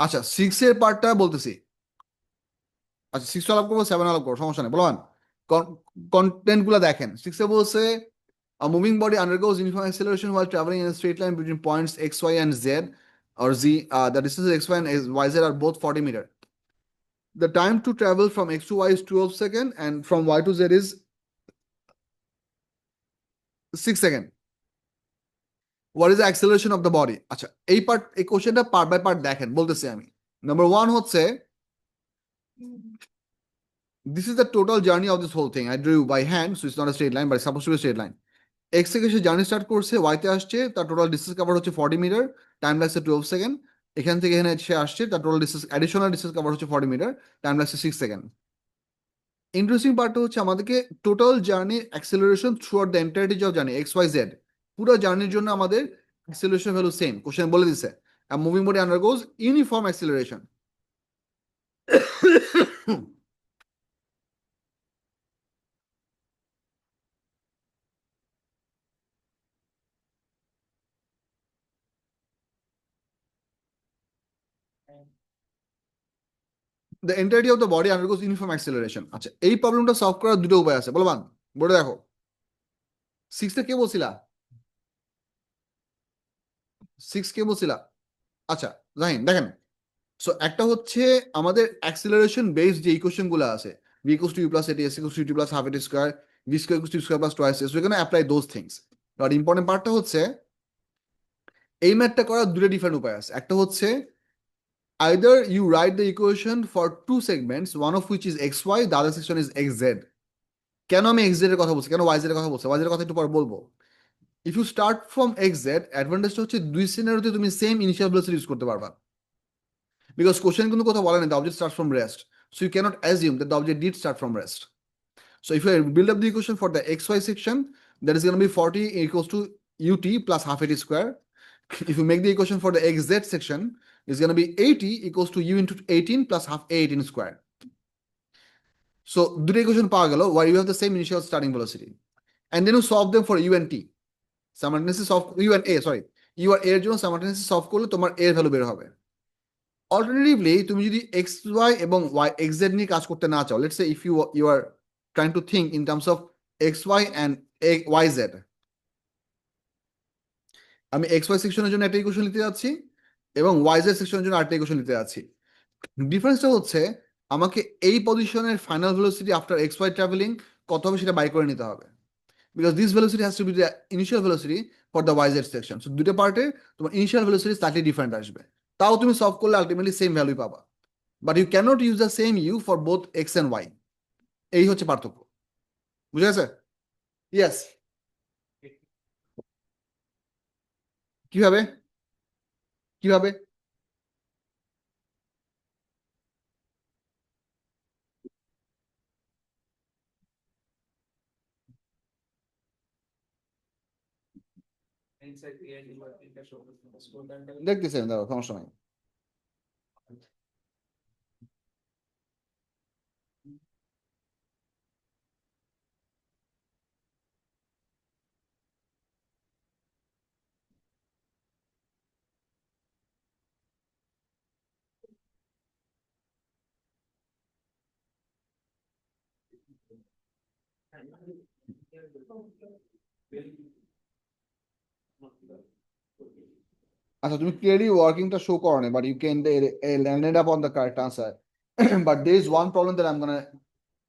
আচ্ছা 6 এর পার্টটা বলতেছি। আচ্ছা 6 আলাপ করবো, 7 আলাপ করবো, সমস্যা নেই, বলবান। কন্টেন্ট গুলো দেখেন। 6 এ বলছে a moving body undergoes uniform acceleration while traveling in a straight line between points x, y, and z, or z. The distances x, y, and y, z are both 40 meter. The time to travel from x to y is 12 seconds, and from y to z is 6 seconds. What is the acceleration of the body? আচ্ছা এই কোশ্চেনটা part by part দেখেন, বলতেছি আমি। Number one হচ্ছে, this is the total journey of this whole thing. I drew by hand, so it's not a straight line, but it's supposed to be a straight line. X থেকে সে journey start করছে, ওয়াইতে আসছে, তার total distance cover হচ্ছে 40 metre, time লাগছে 12 second. এখান থেকে এখানে সে আসছে, তার total distance additional distance cover হচ্ছে 40 মিটার, টাইম লাগছে 6 সেকেন্ড। ইন্টারেস্টিং পার্টটা হচ্ছে আমাদেরকে টোটাল জার্নির acceleration throughout the entirety of journey X Y Z, পুরো জার্নির জন্য আমাদের অ্যাক্সেলারেশন ভ্যালু সেম। কোশ্চেন বলে দিছে moving body আন্ডারগোজ uniform acceleration. The entirety of the body আন্ডারগোজ uniform acceleration. আচ্ছা এই প্রবলেমটা সলভ করার দুটো উপায় আছে, বলবান বোর্ডে দেখো। সিক্সটা কে বলছিলা? সিক্স কে বলছিলা? আচ্ছা জাহিন দেখেন। সো একটা হচ্ছে আমাদের অ্যাক্সিলারেশন বেসড যে ইকুয়েশন গুলো আছে, v equals to u plus at s equals to u plus half at square, v square equals to u square plus twice s, we're going to apply those things. আর important পার্টটা হচ্ছে এই ম্যাথটা করার দুটো different উপায় আছে। একটা হচ্ছে either you write the equation for two segments, one of which is xy, the other section is xz. কেন আমি xz এর কথা বলছি, কেন yz এর কথা বলছি, yz এর কথা একটু পর বলবো। If you start from xz, অ্যাডভান্টেজটা হচ্ছে দুই সিনারিওতে তুমি সেম ইনিশিয়াল ভেলোসিটি ইউজ করতে পারবা, because কোশ্চেন কিন্তু কোথাও বলে না the object starts from rest, so you cannot assume that the object did start from rest. So if you build up the equation for the xy section, that is going to be 40 equals to ut plus half at square. If you make the equation for the xz section, it's going to be 80 equals to u into 18 plus half a18 square. So দুটো equation পাওয়া গেল where you have the same initial starting velocity, and then you solve them for u and t simultaneously, solve u and a, sorry, u R a এর জন্য simultaneously solve করলে তোমার a এর value বের হবে। Alternatively তুমি যদি X Y এবং ওয়াই এক্স জেড নিয়ে কাজ করতে না চাও, let's say if you are trying to think in terms of X Y and Y Z, আমি এক্স ওয়াই সেকশনের জন্য একটা ইকুয়েশন নিতে যাচ্ছি এবং ওয়াই জেড সেকশনের জন্য আরেকটা ইকুয়েশন নিতে যাচ্ছি। ডিফারেন্সটা হচ্ছে আমাকে এই পজিশনের final velocity after X Y travelling কত হবে সেটা বাই করে নিতে হবে, because this velocity has to be the initial velocity for the Y Z section. So দুটো পার্টে তোমার ইনিশিয়াল ভেলোসিটি স্লাইটলি ডিফারেন্ট আসবে, তাও তুমি সলভ করলে আলটিমেটলি সেম ভ্যালুই পাবা, but you can't use the same u for both X and Y. এই হচ্ছে পার্থক্য, বুঝে গেছে? ইয়েস। কিভাবে? কিভাবে? দেখতেছেন, দাও সমস্যা নাই। আচ্ছা তুমি ক্লিয়ারলি ওয়ার্কিংটা শো করো না, but you can landed up on the correct answer. But there is one problem that I am gonna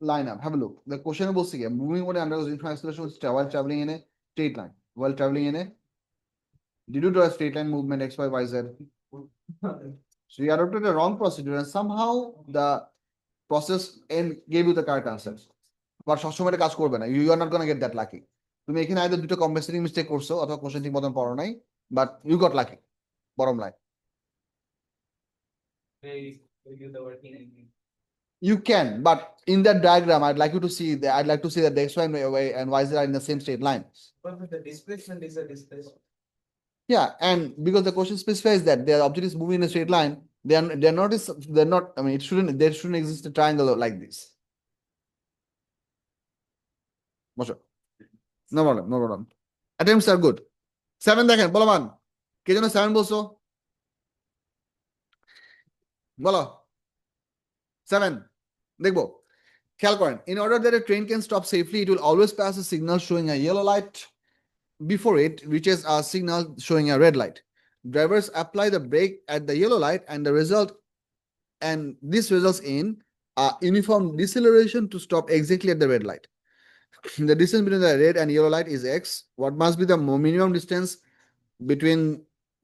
line up, have a look. The question বলছে কি moving body undergoes influence acceleration while traveling in a straight line, while traveling in a, did you draw a straight line movement x y y z? So you adopted a wrong procedure and somehow the process and gave you the correct answer. But সবসময় এটা কাজ করবে না, you are not gonna get that lucky. তুমি এখানে either দুটো compulsory mistake করছো অথবা কোশ্চেন ঠিক মতন পড়ো নাই, বাট ইউ গট লাকি, বরম line. You can, but in that diagram I'd like you to see that, I'd like to see that the x y and y z are in the same straight line. But the displacement is a displacement. Yeah, and because the question specifies that the object is moving in a straight line, they're not, I mean it shouldn't, there shouldn't exist a triangle like this. বসো, no problem, no problem. Attempts are good. 7 দেখেন বলমান, কে যেন 7 বলছো? বলো 7 দেখবো খেয়াল করেন in order that a train can stop safely it will always pass a signal showing a yellow light before it reaches a signal showing a red light. Drivers apply the brake at the yellow light and this results in a uniform deceleration to stop exactly at the red light. The distance between the red and yellow light is x. What must be the minimum distance between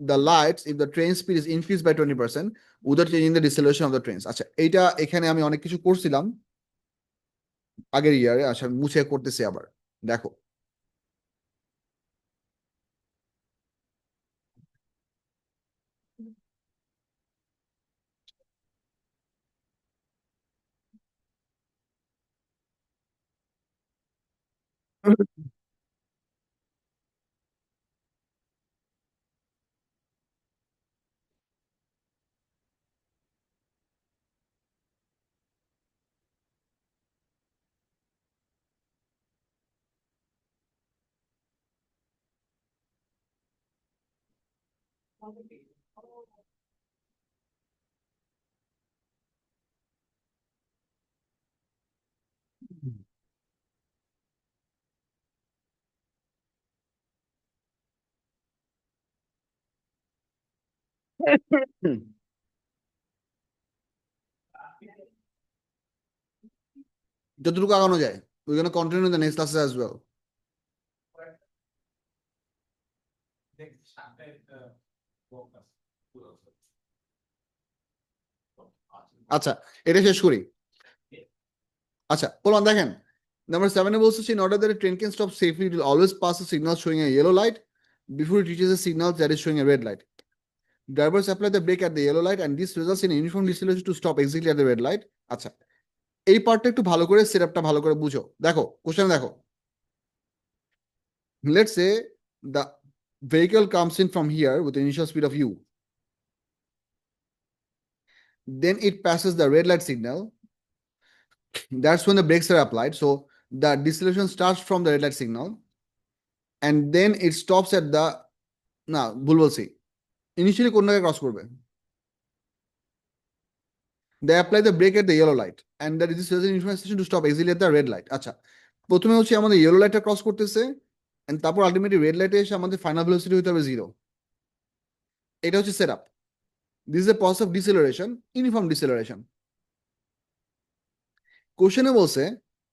the lights if the train speed is increased by 20% without changing the deceleration of the trains? আচ্ছা এইটা এখানে আমি অনেক কিছু করছিলাম আগের ইয়ারে, আচ্ছা মুছে করতেছি আবার দেখো। যতটুকু আগানো যায় we're going to continue in the next classes as well. আচ্ছা এটা শেষ করি। আচ্ছা বলুন দেখেন নাম্বার 7 এ বলছে in order that a train can stop safely it will always pass a signal showing a yellow light before it reaches a signal that is showing a red light. Drivers apply the brake at the yellow light and this results in a uniform deceleration to stop exactly at the red light. আচ্ছা এই পার্টটা একটু ভালো করে সেটআপটা ভালো করে বুঝো। দেখো কোশ্চেন দেখো, let's say the vehicle comes in from here with an initial speed of u, then it passes the red light signal. That's when the brakes are applied, so the deceleration starts from the red light signal and then it stops at the, না ভুল বলছি, initially কোন জায়গায় cross করবে, they apply the brake at the yellow light and that is the information to stop exactly at the red light. আচ্ছা প্রথমে হচ্ছে আমাদের ইয়েলো লাইটটা ক্রস করতেছে and তারপর আলটিমেটলি রেড লাইটে এসে আমাদের ফাইনাল ভেলোসিটি হতে হবে 0। এটা হচ্ছে setup. This is a process of deceleration, uniform deceleration. কোশ্চেনে বলছে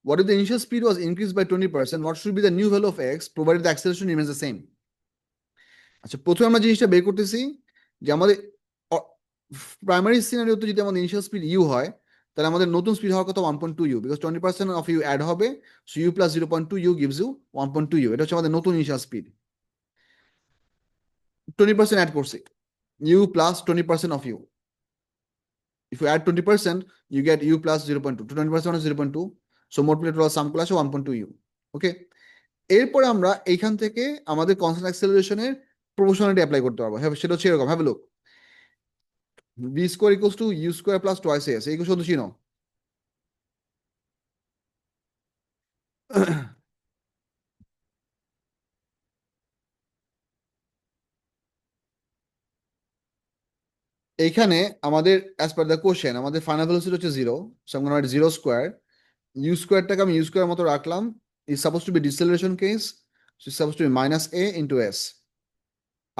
what if the initial speed was increased by 20%, what should be the new value of x provided the acceleration remains the same? আচ্ছা প্রথমে আমরা জিনিসটা বের করতেছি যে আমাদের প্রাইমারি সিনারিওতে যদি আমাদের ইনিশিয়াল স্পিড ইউ হয় তাহলে আমাদের নতুন স্পিড হওয়ার কথা 1.2 u, because 20% of u add হবে, so u plus 0.2 u gives u 1.2 u. এটা হচ্ছে আমাদের নতুন ইনিশিয়াল স্পিড। 20% অ্যাড করছি, u plus 20% of u, if you add 20% you get u plus 0.2 to 20% is 0.2, so multiply total sum করে আসে 1.2 u। ওকে এরপরে আমরা এইখান থেকে আমাদের কনস্ট্যান্ট অ্যাক্সেলারেশনের প্রপোর্শনালিটি অ্যাপ্লাই করতে পারবো। হ্যাঁ সেটা হচ্ছে এরকম, have a look, v square equals to u square plus twice as এই কোশ্চেন তো চিনো। এইখানে আমাদের অ্যাজ পার দ্য কোশ্চেন আমাদের ফাইনাল ভেলোসিটি হচ্ছে 0, সো আমি রাইট 0 স্কয়ার, ইউ স্কয়ারটাকে আমি ইউ স্কয়ার মতো রাখলাম, is suppose to be deceleration case, so is suppose to be minus a into s।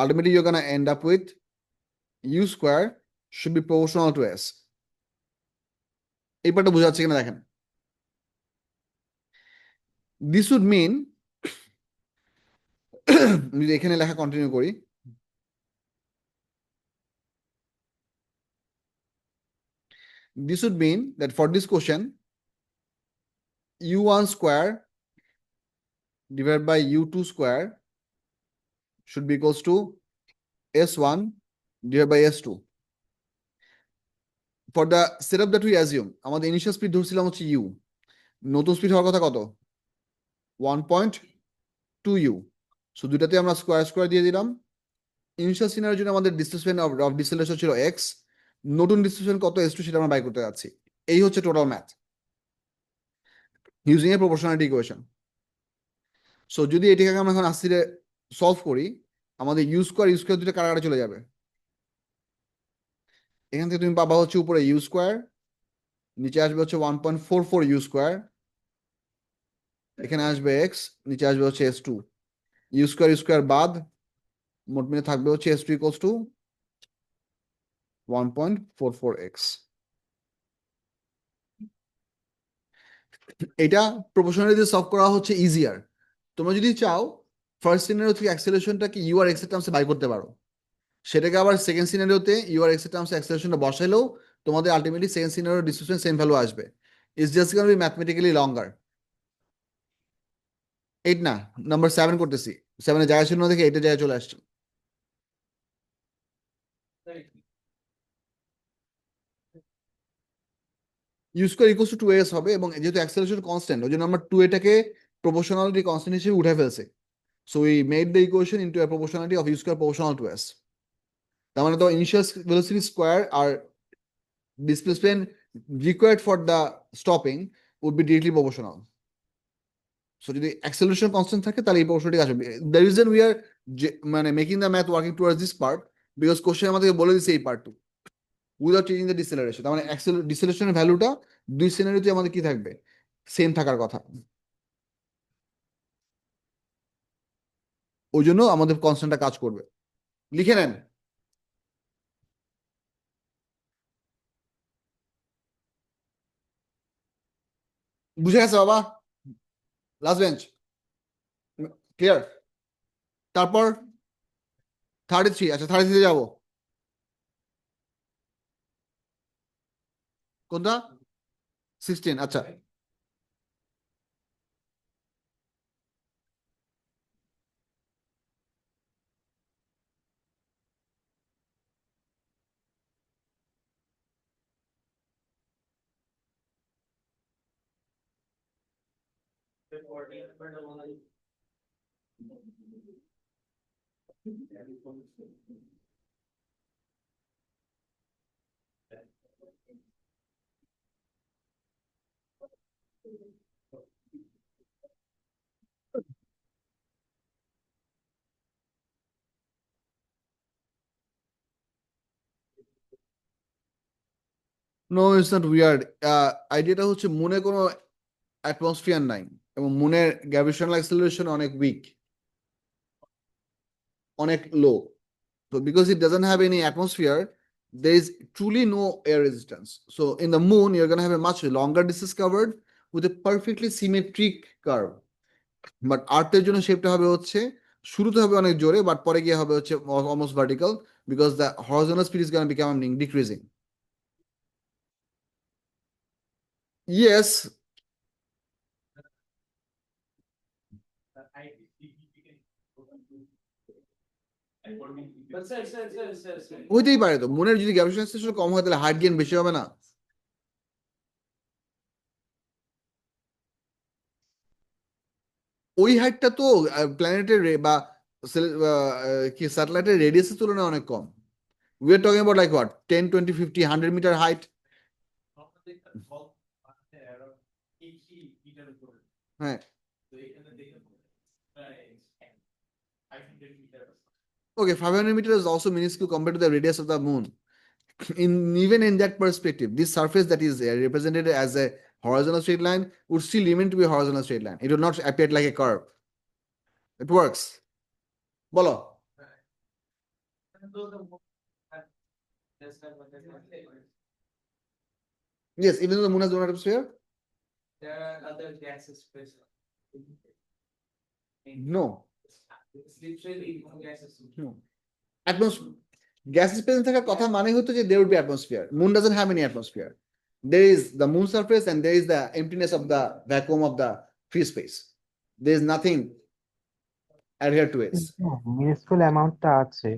Ultimately you gonna end up with u square should be proportional to s। এই পার্টটা বোঝা যাচ্ছে কিনা দেখেন, this would মিন যদি এখানে লেখা কন্টিনিউ করি, this would mean that for this question u1 square divided by u2 square should be equals to s1 divided by s2. For the setup that we assume আমাদের ইনিশিয়াল স্পিড ধরছিলাম হচ্ছে u, নতুন speed হওয়ার কথা কত 1.2 u, so দুটাতে আমরা square square দিয়ে দিলাম। Initial সিনারিওর জন্য আমাদের ডিসপ্লেসমেন্ট অফ ডিসেলারেশন ছিল x, নতুন ডিসপ্লেসমেন্ট কত s2 সেটা আমরা বাই করতে যাচ্ছি। এই হচ্ছে total math using a proportionality equation. So যদি এটাকে আমরা এখন আস্তে সলভ করি আমাদের ইউ স্কয়ার দুটো কারাগারে চলে যাবে, এখান থেকে তুমি পাবা হচ্ছে উপরে ইউ স্কোয়ার, নিচে আসবে হচ্ছে 1.44 ইউ স্কোয়ার, এখানে আসবে এক্স, নিচে আসবে হচ্ছে S2, ইউ স্কোয়ার বাদ, মোট মিলে থাকবে হচ্ছে S2 ইকুয়ালস টু 1.44x। এটা প্রপোর্শনালি দিয়ে সলভ করা হচ্ছে ইজিয়ার। তোমরা যদি চাও ফার্স্ট সিনারিও থেকে অ্যাক্সেলারেশনটাকে ইউ আর এক্স এর টার্মসে বাই করতে পারো, সেটাকে আবার সেকেন্ড সিনারিওতে ইউ আর এক্স এর টার্মসে অ্যাক্সেলারেশনটা বসাইলেও তোমাদের ultimately second scenario displacement same value আসবে। It's just gonna be mathematically longer. 8 না, নাম্বার 7 করতেছি। 7 এর জায়গা ছিল না দেখে 8 এর জায়গায় চলে আসছে। You square equals to 2as হবে, এবং যেহেতু অ্যাক্সেলারেশন কনস্ট্যান্ট ওই জন্য আমরা 2a টাকে প্রপোর্শনালিটি কনস্ট্যান্ট হিসেবে উঠে ফেলছি। So we made the equation into a proportionality of u square proportional to s। তার মানে তো ইনিশিয়াল ভেলোসিটি স্কোয়ার আর displacement required for the stopping would be directly proportional. So যদি acceleration constant থাকে তাহলে এই প্রপোর্শনটি আসবে। The reason we are মানে making the math working towards this part because question আমাদেরকে বলে দিচ্ছে এই part two without changing the deceleration. তার মানে ডিসেলারেশনের ভ্যালুটা দুই সিনারিওতে আমাদের কি থাকবে, সেম থাকার কথা। ওই জন্য আমাদের কনস্ট্যান্টটা কাজ করবে। লিখে নেন। বুঝে গেছে বাবা? Last bench clear? তারপর 33। আচ্ছা 33 যাবো। কোনটা? 16। আচ্ছা নো ইটস নট উইয়ার্ড। আইডিয়াটা হচ্ছে মুনে কোনো অ্যাটমসফিয়ার নাই এবং মুনের গ্র্যাভিটেশনাল অ্যাক্সেলারেশন অনেক উইক, অনেক লো। So because it doesn't have any atmosphere, there is truly no air resistance. So in the moon, you're going to have a much longer distance covered with a perfectly symmetric curve. But আর্থের জন্য শেপটা হবে হচ্ছে শুরুতে হবে অনেক জোরে, but পরে গিয়ে হবে হচ্ছে almost vertical because the horizontal speed is going to become decreasing. Yes, হইতেই পারে তো। মনের যদি গ্র্যাভিটেশন অ্যাক্সেলারেশন কম হয় তাহলে হাইট গেইন বেশি হবে না? ওই হাইটটা তো প্ল্যানেটের বা কি স্যাটেলাইটের রেডিয়াসের তুলনায় অনেক কম। We are talking about like what 10 20 50 100 meter height. হ্যাঁ okay, 500 meters is also minuscule compared to the radius of the moon. Even in that perspective, this surface that is represented as a horizontal straight line would still remain to be a horizontal straight line. It will not appear like a curve. It works. বলো। Yes, even though the moon has no atmosphere. There are other gases present. No. It's literally gases. No. Atmosphere. Gas present থাকার কথা মানে হতো যে there would be atmosphere. Moon doesn't have any atmosphere. There is the moon surface and there is the emptiness of the vacuum of the free space. There is nothing adhered to it. মিনিস্কুল অ্যামাউন্টটা আছে।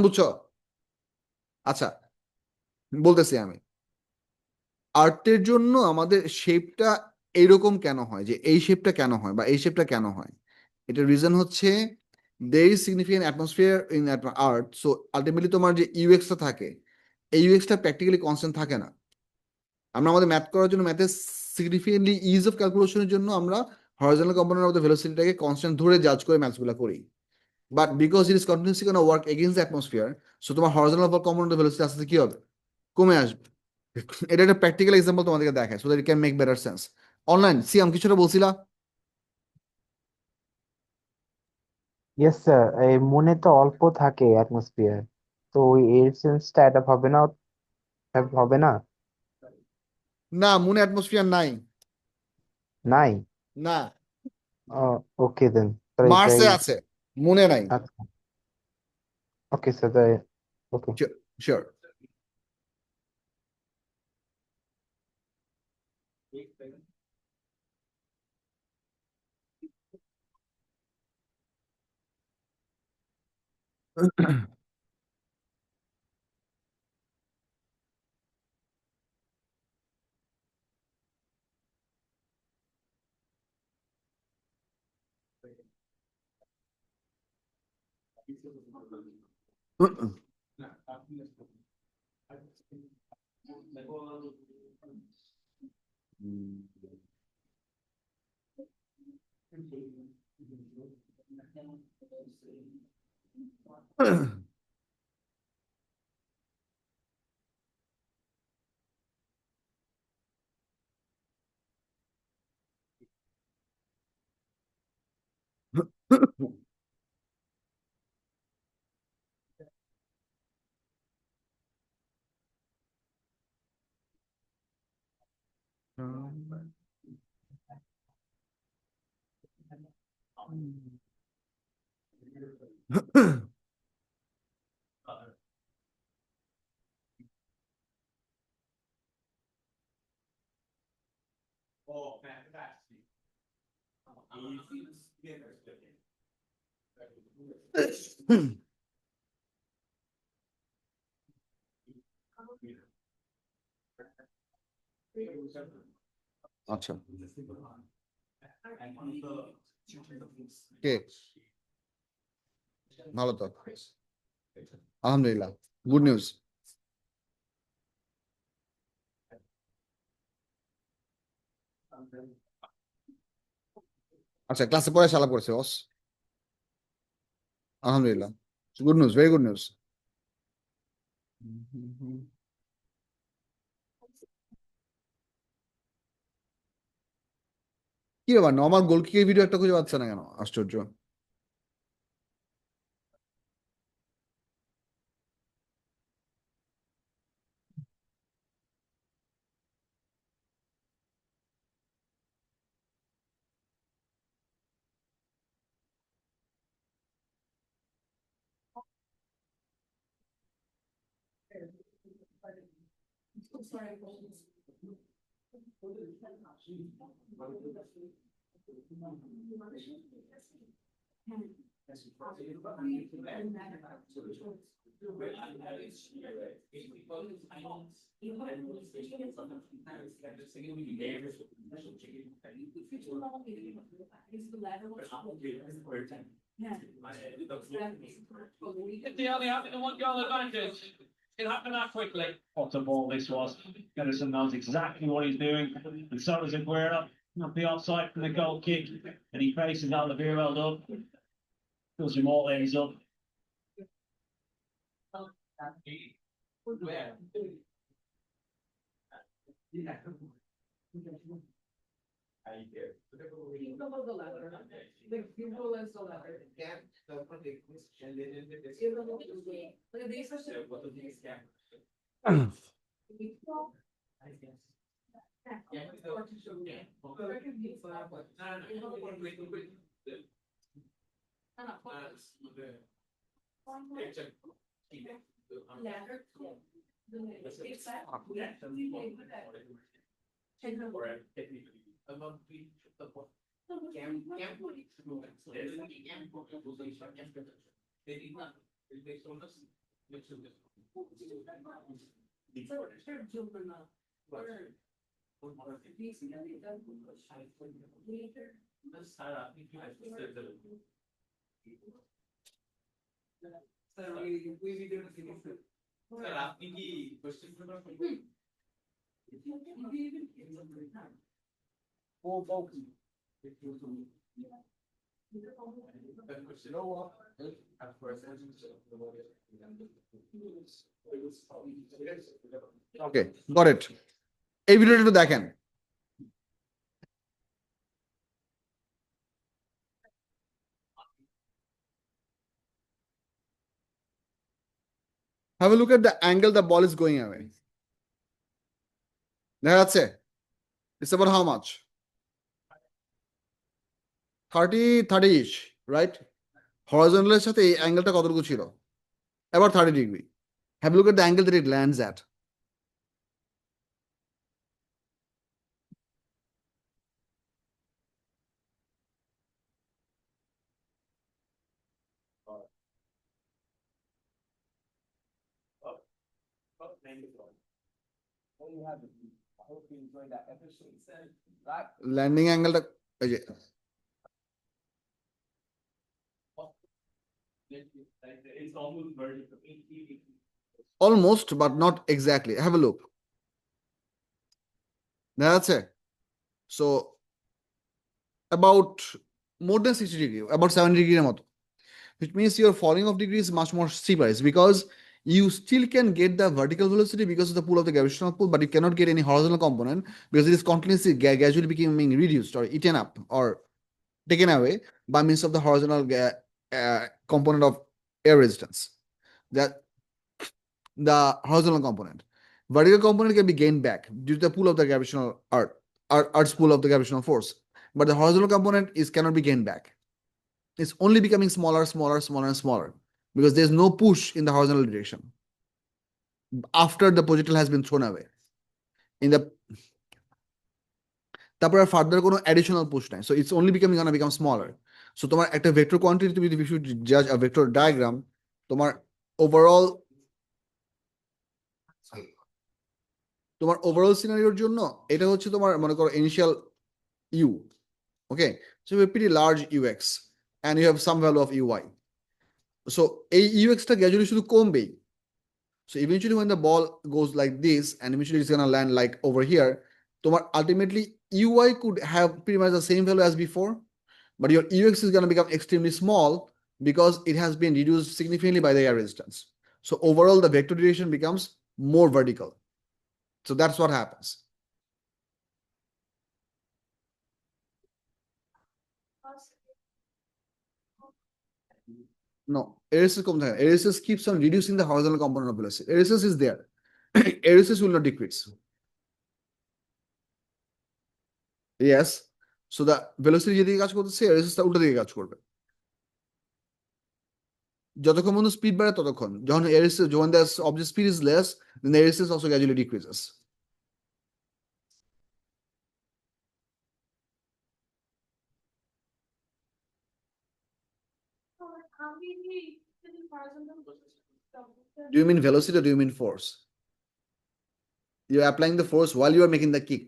বুঝছো? আচ্ছা বলতেছি আমি, আর্থের জন্য আমাদের শেপটা এইরকম কেন হয়, যে এই শেপটা কেন হয় বা এই শেপটা কেন হয়, এটার রিজন হচ্ছে there is significant atmosphere in earth. So ultimately তোমার যে ইউএক্সটা থাকে, এই ইউএক্সটা প্র্যাকটিক্যালি কনস্ট্যান্ট থাকে না। আমরা আমাদের ম্যাথ করার জন্য ম্যাথের সিগনিফিকেন্টলি ইজ অফ ক্যালকুলেশনের জন্য আমরা হরিজন্টাল কম্পোনেন্ট অফ দ্য ভেলোসিটিটাকে কনস্ট্যান্ট ধরে জাজ করে ম্যাথসগুলো করি, but because it is continuously gonna work against the atmosphere, so তোমার হরিজন্টাল কম্পোনেন্ট অফ ভেলোসিটি আস্তে আস্তে কি হবে, কমে আসবে। এটা একটা প্র্যাকটিক্যাল এক্সাম্পল তোমাদেরকে দেখায় so that it can make better sense. Online সিয়াম কিছুটা বলছিলা? ইয়েস স্যার, এই মনে তো অল্প থাকে অ্যাটমসফিয়ার, তো ওই এর সেন্সটা এটা হবে না, হবে না? না, মুনে অ্যাটমসফিয়ার নাই। নাই? না, ওকে দেন স্যার, এটাই। মার্সে আছে, মুনে নাই। আচ্ছা, ওকে স্যার, তাই ওকে। শিওর। আচ্ছা, কে? ভালো তো, আলহামদুলিল্লাহ, গুড নিউজ। আচ্ছা, ক্লাসে পড়ে শালা পড়ছে বস, আলহামদুলিল্লাহ, good news, very good news. কি ব্যাপার, নর্মাল গোল কিকের ভিডিও একটা খুঁজে পাচ্ছে না কেন, আশ্চর্য। If they only have the one goal advantage, it happened that quickly. What a ball this was. Goodison knows exactly what he's doing, and so does Aguero. Not the offside from the goal kick, and he faces Olivier, well done. Feels him all ends up. Okay, got it. এই ভিডিওটা একটু দেখেন। Have a look at the angle the ball is going away. দেখা যাচ্ছে? It's about how much? 30-ish, right? Horizontal এর সাথে এই অ্যাঙ্গেলটা কতটুকু ছিল? About 30 degree. Have a look at the angle that it lands at. I hope you enjoyed that episode, right? Landing অ্যাঙ্গেলটা এই যে It's almost vertical. almost but not exactly. Have a look. দেখা যাচ্ছে? So about more than 60 degree, about 70 degree এর মতো, which means your falling of degree is much more steeper. It's because you still can get the vertical velocity because of the pull of the gravitational pull, but you cannot get any horizontal component because it is continuously gradually becoming reduced or eaten up or taken away by means of the horizontal component of air resistance. That the horizontal component. Vertical component can be gained back due to the pull of the gravitational Earth's pull of the gravitational force, but the horizontal component cannot be gained back. It's only becoming smaller, and smaller because there's no push in the horizontal direction after the projectile has been thrown away. In the তারপর আর further কোনো additional push নাই, so it's only become smaller. So তোমার একটা vector quantity, তুমি যদি জাজ a vector diagram, তোমার ওভারঅল সিনারিওর জন্য এটা হচ্ছে তোমার মনে করো initial u, okay, so you have pretty large u x and you have some value of u i. So এই ইউএক্সটা গ্র্যাজুয়ালি শুধু কমবেই। So eventually when the ball goes like this and eventually it's gonna land like over here, tomar ultimately UI could have pretty much the same value as before, but your UX is gonna become extremely small because it has been reduced significantly by the air resistance. So overall the vector direction becomes more vertical. So that's what happens. No, air resistance comes here. Air resistance keeps on reducing the horizontal component of velocity. Air resistance is there. Air resistance will not decrease. Yes. So the velocity যেদিকে কাজ করতেছে, air resistance টা উল্টো দিকে কাজ করবে। যতক্ষণ পর্যন্ত স্পিড বাড়ে ততক্ষণ, যখন air resistance, when the object speed is less, then the air resistance also gradually decreases. Do you mean velocity or do you mean force? You're applying the force while you are making the kick,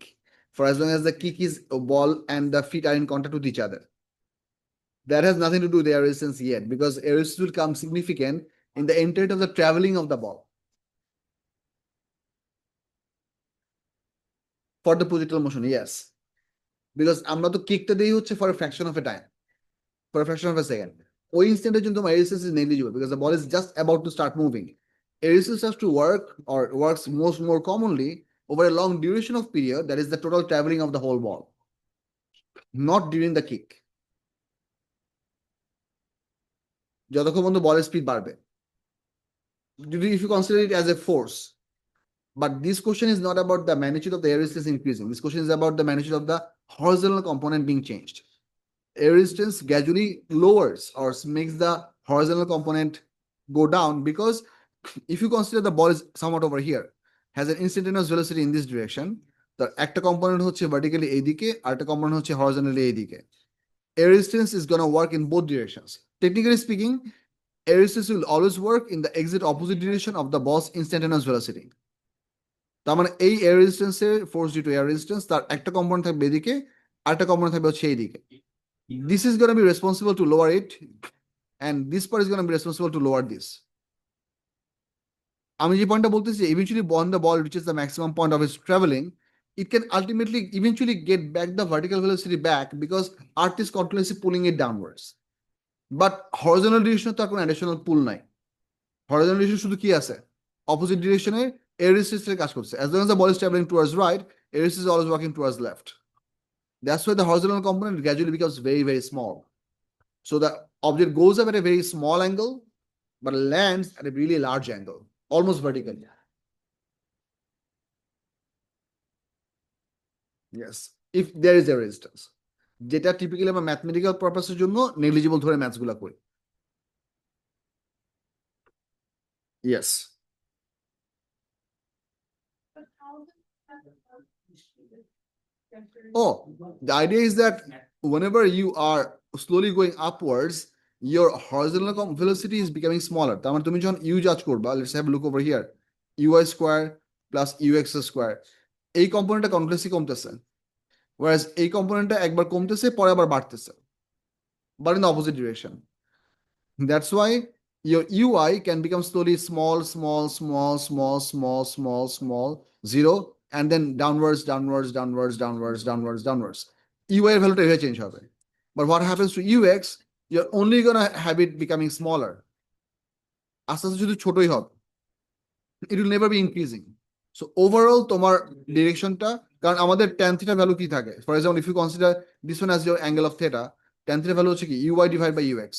for as long as the kick is a ball and the feet are in contact with each other. That has nothing to do with air resistance yet, because air resistance will come significant in the entirety of the traveling of the ball. For the projectile motion, yes. Because আমরা তো কিকটা দেই হচ্ছে for a fraction of a time, for a fraction of a second. ওই ইনস্ট্যান্টের জন্য তোমার air resistance is negligible because the ball is just about to start moving. Air resistance has to work or works more commonly over a long duration of period, that is the total traveling of the whole ball, not during the kick. যতক্ষণ পর্যন্ত বলের speed বাড়বে, if you consider it as a force. But this question is not about the magnitude of the air resistance increasing. This question is about the magnitude of the horizontal component being changed. Air resistance gradually lowers or makes the horizontal component go down because if you consider the ball is somewhat over here, has an instantaneous velocity in this direction, the একটা component হচ্ছে vertically এইদিকে, আরেকটা component হচ্ছে horizontally এইদিকে. Air resistance is going to work in both directions. Technically speaking, air resistance will always work in the exact opposite direction of the ball's instantaneous velocity. তার মানে এই air রেজিস্ট্যান্সের force due to air resistance, তার একটা component থাকবে এদিকে, আরেকটা component থাকবে হচ্ছে এইদিকে। This is going to be responsible to lower it, and this part is going to be responsible to lower this. আমি যে পয়েন্টটা বলতেছি, eventually when the ball reaches the maximum point of its traveling, it can ultimately eventually get back the vertical velocity back because Earth is continuously pulling it downwards. But horizontal direction তো আর কোনো additional pull নাই. Horizontal direction শুধু কি আছে? Opposite direction এ air resistance এর কাজ করছে. As long as the ball is traveling towards right, air resistance is always working towards left. That's why the horizontal component gradually becomes very, very small. So the object goes up at a very small angle, but lands at a really large angle, almost vertical. Yes, if there is a resistance. যেটা typically আমরা mathematical purpose এর জন্য negligible ধরে maths গুলা করি। Yes. Oh, the idea is that whenever you are slowly going upwards, your horizontal velocity is becoming smaller. তার মানে তুমি যখন u judge করবা, let's have a look over here. ui square plus ux square. এই কম্পোনেন্টটা continuously কমতেছে। Whereas এই কম্পোনেন্টটা একবার কমতেছে পরে আবার বাড়তেছে। But in the opposite direction. That's why your ui can become slowly small, small, small, small, small, small, small, 0, and then downwards, downwards, downwards, downwards, downwards, downwards. ui এর ভ্যালুটা এভাবে চেঞ্জ হবে। But what happens to ux, you're only gonna have it becoming smaller. আস্তে আস্তে শুধু ছোটই হবে। It will never be increasing. So overall তোমার ডিরেকশনটা, কারণ আমাদের tan theta ভ্যালু কি থাকে? For example, if you consider this one as your angle of theta, tan theta value হচ্ছে কি uy divided by ux.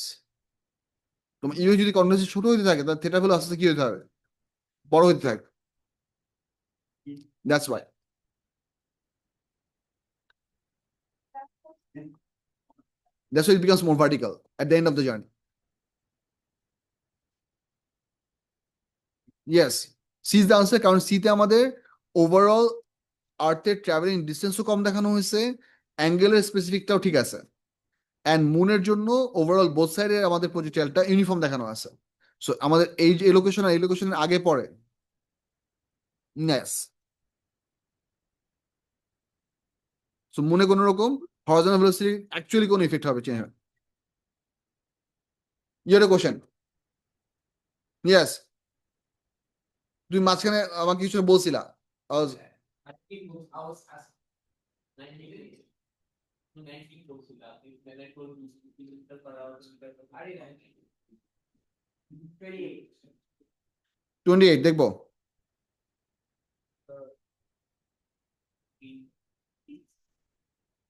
তোমার ইউ যদি কন্টিনিউয়াসলি ছোট হতে থাকে তাহলে থিটা ভ্যালু আস্তে আস্তে কি হতে হবে? বড় হতে থাকে। That's why. That's why it becomes more vertical at the end of the journey. Yes, C is the answer, কারণ C তে আমাদের ওভারঅল আর্থের ট্রাভেলিং ডিস্টেন্সও কম দেখানো হয়েছে, অ্যাঙ্গেলের স্পেসিফিকটাও ঠিক আছে, অ্যান্ড মুনের জন্য ওভারঅল বোথ সাইডে আমাদের পজিটিয়ালটা ইউনিফর্ম দেখানো আছে। সো আমাদের এই যে লোকেশন আর এই লোকেশনের আগে পরে। Yes. সো মুনে কোনো রকম হরিজন্টাল ভেলোসিটি অ্যাকচুয়ালি কোনো ইফেক্ট হবে চেঞ্জ হবে। Your question. ইয়েস, তুমি মাঝখানে আমাকে কিছু বলছিলা। I think I was asked 90 19 books with that. Then I told you I didn't 28. 28 দেখবো।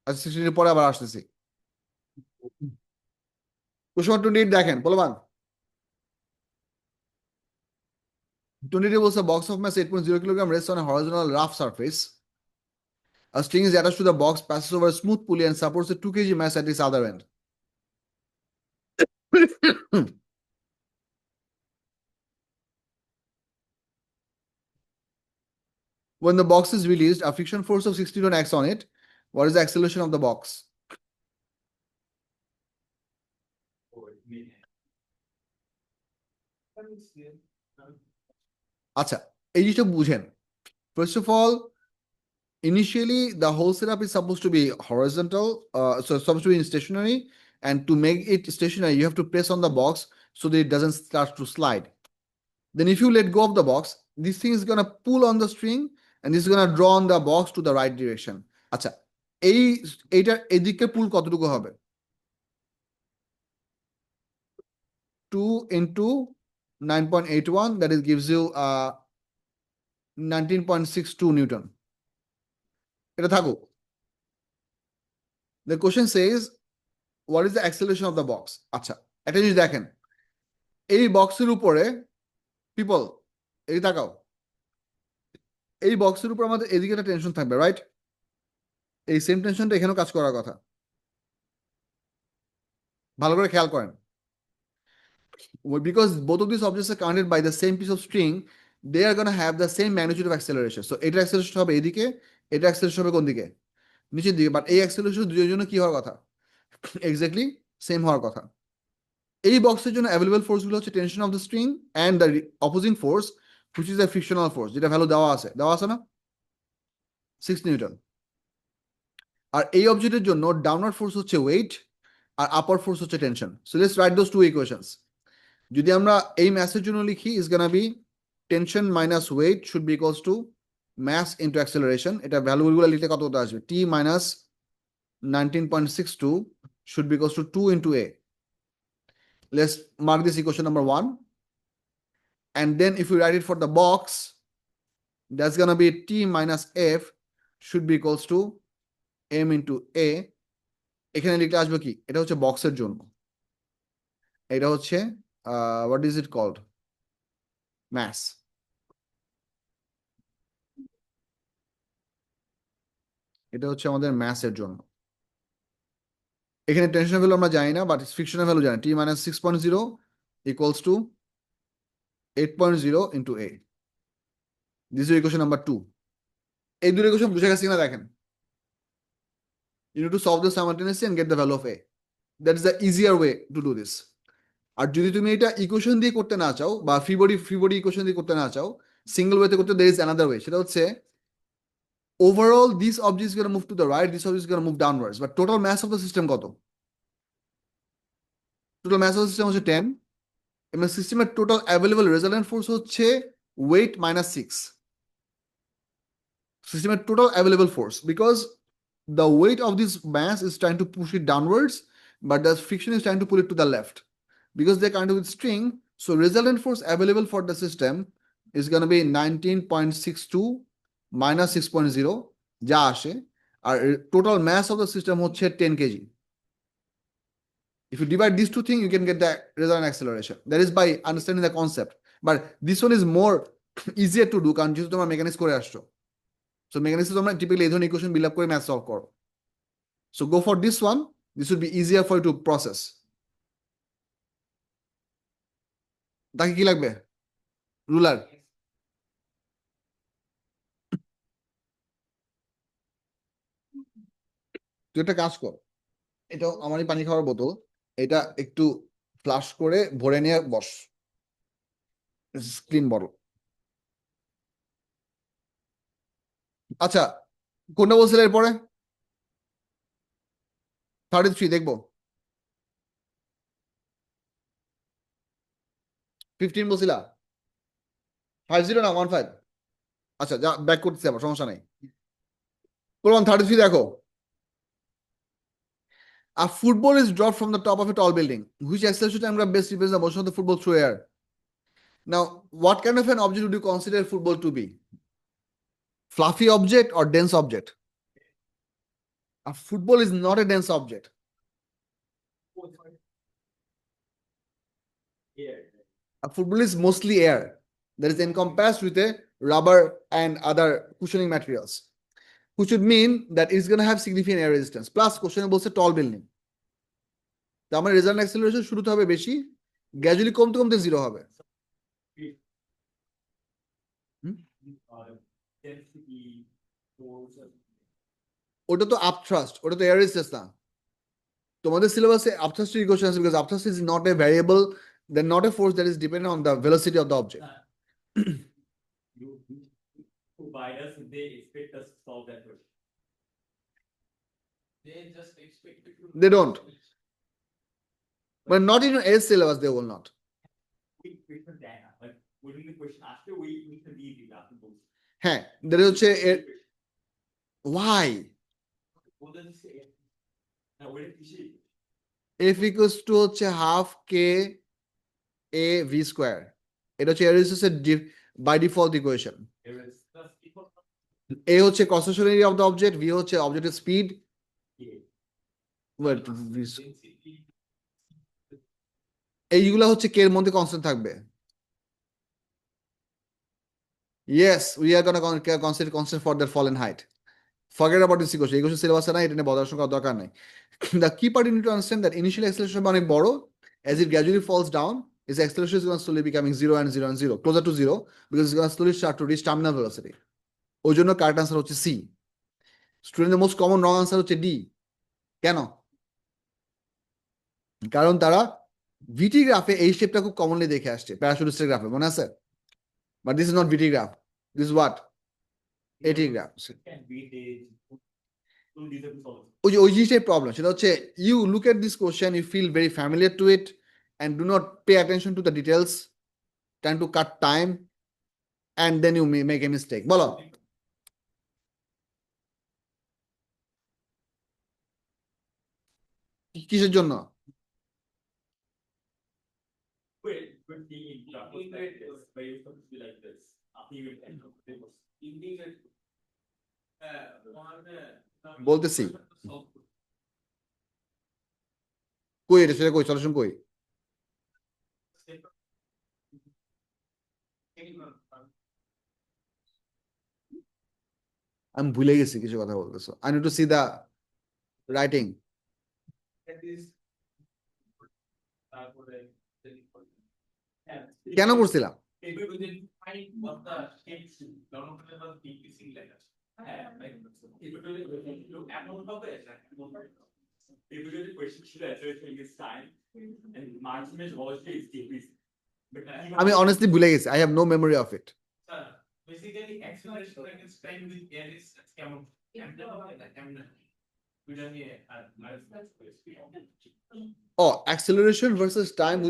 আচ্ছা 16 পরে আবার আসতেছি। কোশ্চেন 28 দেখেন বলবান। 28 বলছে box of mass 8.0 kilogram rests on a horizontal rough surface. A string is attached to the box, passes over a smooth pulley and supports a 2 kg mass at its other end. When the box is released, a friction force of 60 N acts on it. What is the acceleration of the box? আচ্ছা, এই জিনিসটা বুঝেন। First of all, initially the whole setup is supposed to be horizontal, so it's supposed to be in stationary, and to make it stationary you have to press on the box so that it doesn't start to slide. Then if you let go of the box, this thing is going to pull on the string and this is going to draw on the box to the right direction. আচ্ছা, এইটা এদিকে পুল কতটুকু হবে? 2 into 9.81, that is gives you 19.62 Newton. এটা থাকুক। The question says, what is the acceleration of the box? আচ্ছা, একটা জিনিস দেখেন, এই বক্সের উপরে পিপল এই তাকাও, এই বক্সের উপর আমাদের এদিকে একটা টেনশন থাকবে, রাইট? এই সেম টেনশনটা এখানেও কাজ করার কথা। ভালো করে খেয়াল করেন। Because both of these objects are connected by the same piece of string, they are going to have the same magnitude of acceleration. So এটার acceleration হবে এদিকে, এটার acceleration হবে কোন দিকে? নিচের দিকে। বাট এই acceleration দুইয়ের জন্য কি হওয়ার কথা? এক্স্যাক্টলি সেম হওয়ার কথা। এই বক্সের জন্য অ্যাভেলেবল ফোর্স গুলো হচ্ছে tension of the string and the opposing force which is the frictional force, যেটা ভ্যালু দেওয়া আছে না 6 নিউটন। আর এই অবজেক্টের জন্য ডাউনওয়ার্ড ফোর্স হচ্ছে ওয়েট আর আপার ফোর্স হচ্ছে tension. So let's write those two equations. যদি আমরা এই ম্যাসের জন্য লিখি, is gonna be tension minus weight should be equals to mass into acceleration, এটা ভ্যালুগুলো লিখলে কত হতে আসবে? T minus 19.62 should be equals to 2 into A. Let's mark this equation number 1. And then if we write it for the box, that's gonna be T minus F should be equals to M into A. এখানে লিখলে আসবে কি? এটা হচ্ছে বক্সের জন্য। এটা হচ্ছে what is it called? Mass. এটা হচ্ছে আমাদের ম্যাসের জন্য। এখানে টেনশন ভ্যালু আমরা জানি না, বাট ফ্রিকশনের ভ্যালু জানি। T minus 6.0 equals to 8.0 into A. This is equation number 2. এই দুটো ইকুয়েশন বুঝে গেছি কিনা দেখেন। You need to solve this simultaneously and get the value of A. That is the easier way to do this. আর যদি তুমি এটা equation দিয়ে করতে না চাও বা ফ্রি বডি ইকুয়েশন দিয়ে করতে না চাও, সিঙ্গেল ওয়েতে করতে there is another way. সেটা হচ্ছে overall this object is going to move to the right, this object is going to move downwards, but total mass of the system কত? Total mass of the system হচ্ছে 10 এবং সিস্টেমের total available resultant force হচ্ছে weight minus 6. Systeমের total available force, because the weight of this mass is trying to push it downwards, but the friction is trying to pull it to the left. Because they're kind of with string, so resultant force available for the system is going to be 19.62 minus 6.0 যা আসে, আর total mass of the system হচ্ছে 10 kg. If you divide these two things, you can get the resultant acceleration. That is by understanding the concept. But this one is more easier to do কারণ যেহেতু তোমরা mechanics করে আসছো। So mechanics তোমরা typically এই ধরনের equation build up করে math solve করো। So go for this one. This would be easier for you to process. তাকে কি লাগবে? রুলার। তুই একটা কাজ কর, এটা আমারই পানি খাওয়ার বোতল, এটা একটু ফ্লাশ করে ভরে নিয়ে বস। Clean bottle. আচ্ছা, কোনটা বলছিলে এরপরে? 33 দেখবো। 15 বলছিলা? 50 না 15? আচ্ছা, যা ব্যাক করতেছি আবার, সমস্যা নাই। কোন 33 দেখো। A football is dropped from the top of a tall building. Which acceleration time graph best represents the motion of the football through air? Now, what kind of an object would you consider football to be? Fluffy object or dense object? A football is not a dense object. A football is mostly air that is encompassed with a rubber and other cushioning materials, which would mean that it's going to have significant air resistance. Plus, question বলছে tall building. তো আমার result acceleration শুরুতে হবে বেশি, gradually কমতে কমতে zero হবে। ওটা তো আপথ্রাস্ট, ওটা তো এয়ার রেজিস্ট্যান্স না। তোমাদের সিলেবাসে আপথ্রাস্ট ইকুয়েশন আছে, because upthrust is not a variable, then not a force that is dependent on the velocity of the object. Provide us if they expect us to solve that question. They just expect you to. They don't. But not in your A syllabus, they will not. We question that, but within the question after we can leave it after both. হ্যাঁ, there হচ্ছে why? What does it say? Now, where did you see? F equals to হচ্ছে half k a v square. এটা হচ্ছে air resistance by default equation. There is just equal. A হচ্ছে cross section area of the object, v হচ্ছে object's speed. Yeah. But Density. এইগুলা হচ্ছে k এর মধ্যে constant থাকবে। Yes, we are going to consider constant for their fallen height. Forget about this equation. Equation syllabus নাই, এটা নিয়ে বলার করার দরকার নাই। The key part you need to understand that initial acceleration অনেক বড়, as it gradually falls down, its acceleration is going to slowly becoming 0 and 0 and 0, closer to 0, because it's going to slowly start to reach terminal velocity. ওই জন্য correct answer হচ্ছে C. স্টুডেন্টের most common wrong answer হচ্ছে D. কেন? কারণ তারা ভিটি গ্রাফে এই শেপটা খুব কমনলি দেখে আসছে প্যারাশুটিস্টের গ্রাফে, মনে আছে? But this is not VT graph, this is what? AT graph. Can be the two these are solved. ওই জিনিসটাই প্রবলেম, সেটা হচ্ছে you look at this question, you feel very familiar to it and do not pay attention to the details, trying to cut time, and then you make a mistake. বলো। কিসের জন্য? Wait, but the integrate is based on be like this. Integrate. বলতেছি। কই এটা, সেটা কই, solution কই? আমি ভুলে গেছি কিছু কথা বলতেছো। I need to see the writing. কেন করছিলাম? If we didn't find what the shapes downloadable was decreasing like that. If we do amount of it, If you do the question should address in this time and margin is also is decreasing. But আমি honestly ভুলে গেছি। I have no memory of it. basically acceleration against time with air is amount. We don't need Oh, acceleration versus time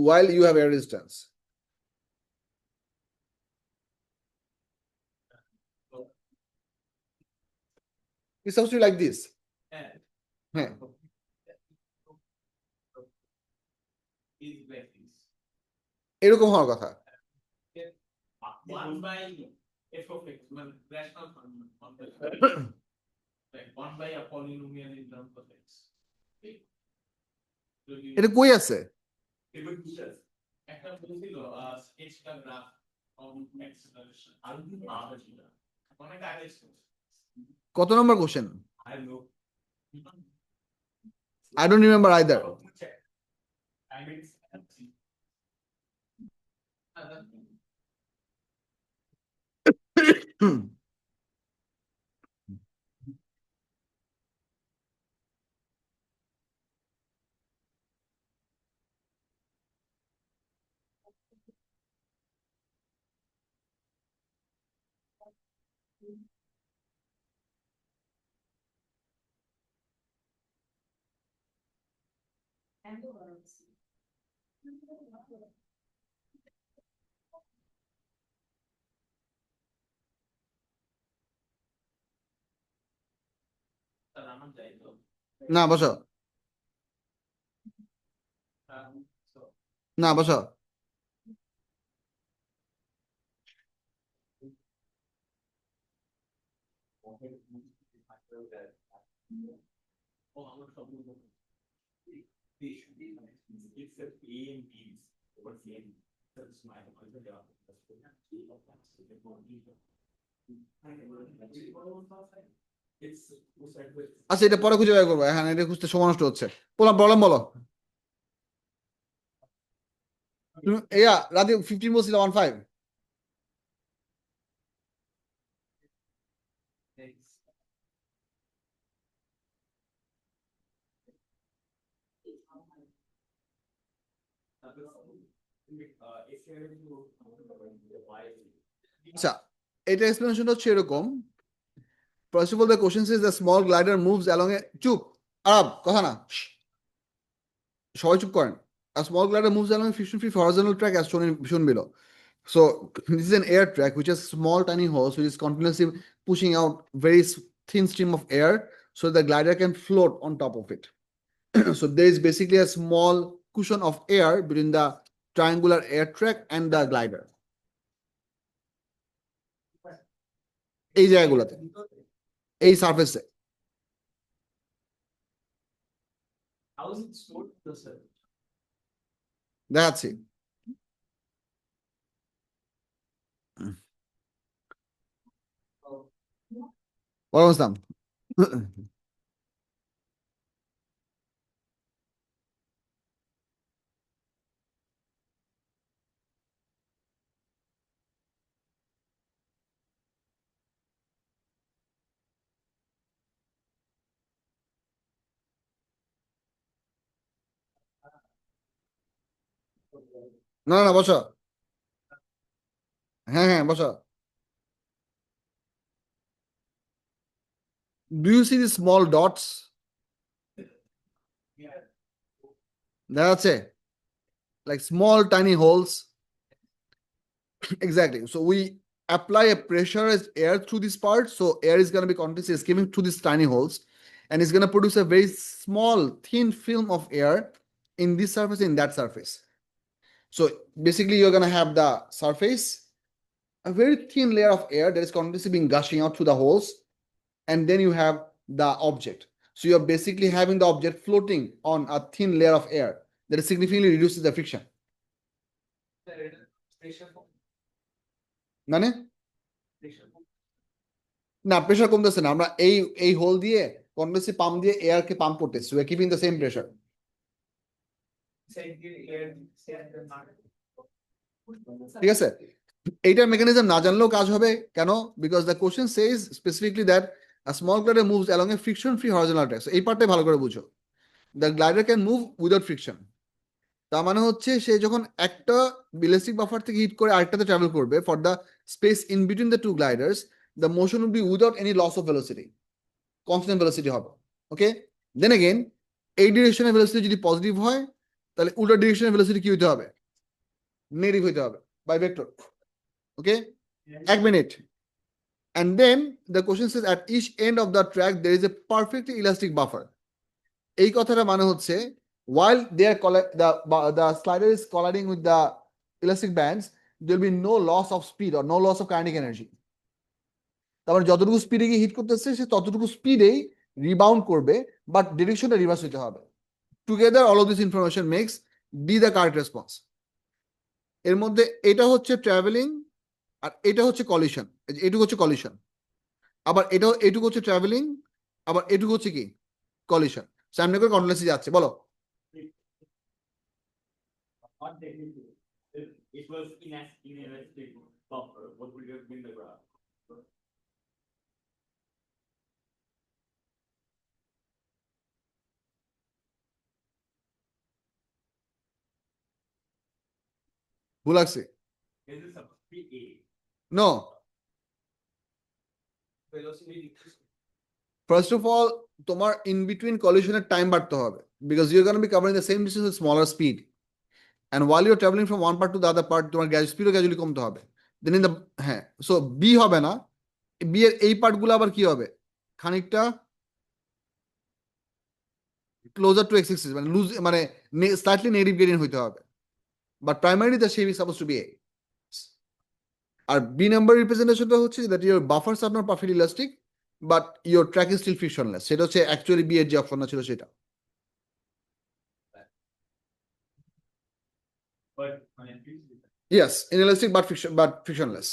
while you have air resistance. It's supposed to be like this. হ্যাঁ, is like this. এরকম হওয়ার কথা। 1 by f of x, well, rational function, 1 by like 1 by a polynomial in terms of x. Okay. So you- এটা কই আছে? it would be just একটা বলছিল sketch টা গ্রাফ of acceleration আর অনেক আগে ছিল। কত নম্বর question? I don't know. I don't remember either. Check. I mean, তার আমার যাই তো না বসো, so না বসো। ও আমার সব it's a A and B over C and that's my it's আচ্ছা, এটা পরে খুঁজে বের করবো। হ্যাঁ, এটা খুঁজতে সময় নষ্ট হচ্ছে। প্রবলেম বলো। রাতে 15 বলছিল 15। আচ্ছা, এটা এক্সপ্লেনেশন হচ্ছে এরকম। First of all, the question says the small glider moves along a চুপ, আরব কথা না, সবাই চুপ করেন। A small glider moves along a 15 feet horizontal track as shown below. So this is an air track which has small tiny holes which is continuously pushing out very thin stream of air so the glider can float on top of it. So there is basically a small cushion of air between the triangular air track and the glider. এই জায়গাগুলোতে, এই সারফেসে। how is it stored the cell? দেখাচ্ছি। ওয়ালাইকুম আসসালাম। না না বসো, হ্যাঁ হ্যাঁ বসো। Do you see the small dots? দেখা যাচ্ছে, like small tiny holes. Exactly. So we apply a pressurized air through this part, so air is going to be continuously escaping through these tiny holes, and it's going to produce a very small, thin film of air in this surface, in that surface. So basically, you're going to have the surface, a very thin layer of air that is continuously being gushing out through the holes, and then you have the object. So you're basically having the object floating on a thin layer of air that significantly reduces the friction. মানে না pressure কমতেছে না, আমরা এই whole দিয়ে কন্ডেন্সি pump দিয়ে এয়ারকে pump করতেছি, we are keeping the same pressure. ঠিক আছে, এইটার মেকানিজম না জানলেও কাজ হবে কেন? Because the question Sage specifically that a small glider moves along a friction-free horizontal track. So এই পার্টটাই ভালো করে বুঝো। The glider can move without friction. তার মানে হচ্ছে সে যখন একটা ইলাস্টিক বাফার থেকে হিট করে আরেকটাতে ট্রাভেল করবে, for the space in between the two gliders, the motion will be without any loss of velocity, constant velocity হবে। ওকে, দেন এগেইন এই ডিরেকশনের ভেলোসিটি যদি পজিটিভ হয়, তাহলে উল্টা ডিরেকশনের ভেলোসিটি কি হতে হবে? নেগেটিভ হতে হবে বাই ভেক্টর। ওকে, এক মিনিট। And then the question says at each end of the track there is a perfectly elastic buffer. এই কথাটা মানে হচ্ছে while they are the slider is colliding with the elastic bands, there will be no loss of speed or no loss of kinetic energy. তারপরে যতটুকু স্পিডে গিয়ে hit করতেছে সে ততটুকু স্পিডেই রিবাউন্ড করবে, বাট ডিরেকশনটা রিভার্স হতে হবে। Together all of this information makes D the correct response. এর মধ্যে এটা হচ্ছে ট্রাভেলিং আর এটা হচ্ছে কলিশন, এটুকু হচ্ছে কলিশন, আবার এটাও এটুকু হচ্ছে ট্রাভেলিং, আবার এটুকু হচ্ছে কি কলিশন। সামনে করে কন্টিনিউয়াসলি যাচ্ছে, বলো। What technically, if it was inelastic buffer, what would have been the graph? ভুল লাগছে? Is this supposed to be A? No, velocity first of all তোমার ইন বিটুইন কলিশনের টাইম বাড়তে হবে, because you are gonna be covering the same distance with smaller speed, and while you're traveling from one part to the other part, তোমার স্পিডও gradually কমতে হবে। দেন in the, হ্যাঁ, so B হবে না, B এর এই পার্টগুলো আবার কি হবে? খানিকটা ক্লোজার টু এক্স এক্সিস, মানে লুজ, মানে স্লাইটলি নেগেটিভ গ্রেডিয়েন্ট হইতে হবে, but primary the shape is suppose to be A. আর বি নাম্বার রিপ্রেজেন্টেশনটা হচ্ছে that your buffers are not perfectly elastic but your track is still frictionless, সেটা হচ্ছে actually B এর যে অপশনটা ছিল সেটা। But Yes, inelastic but frictionless.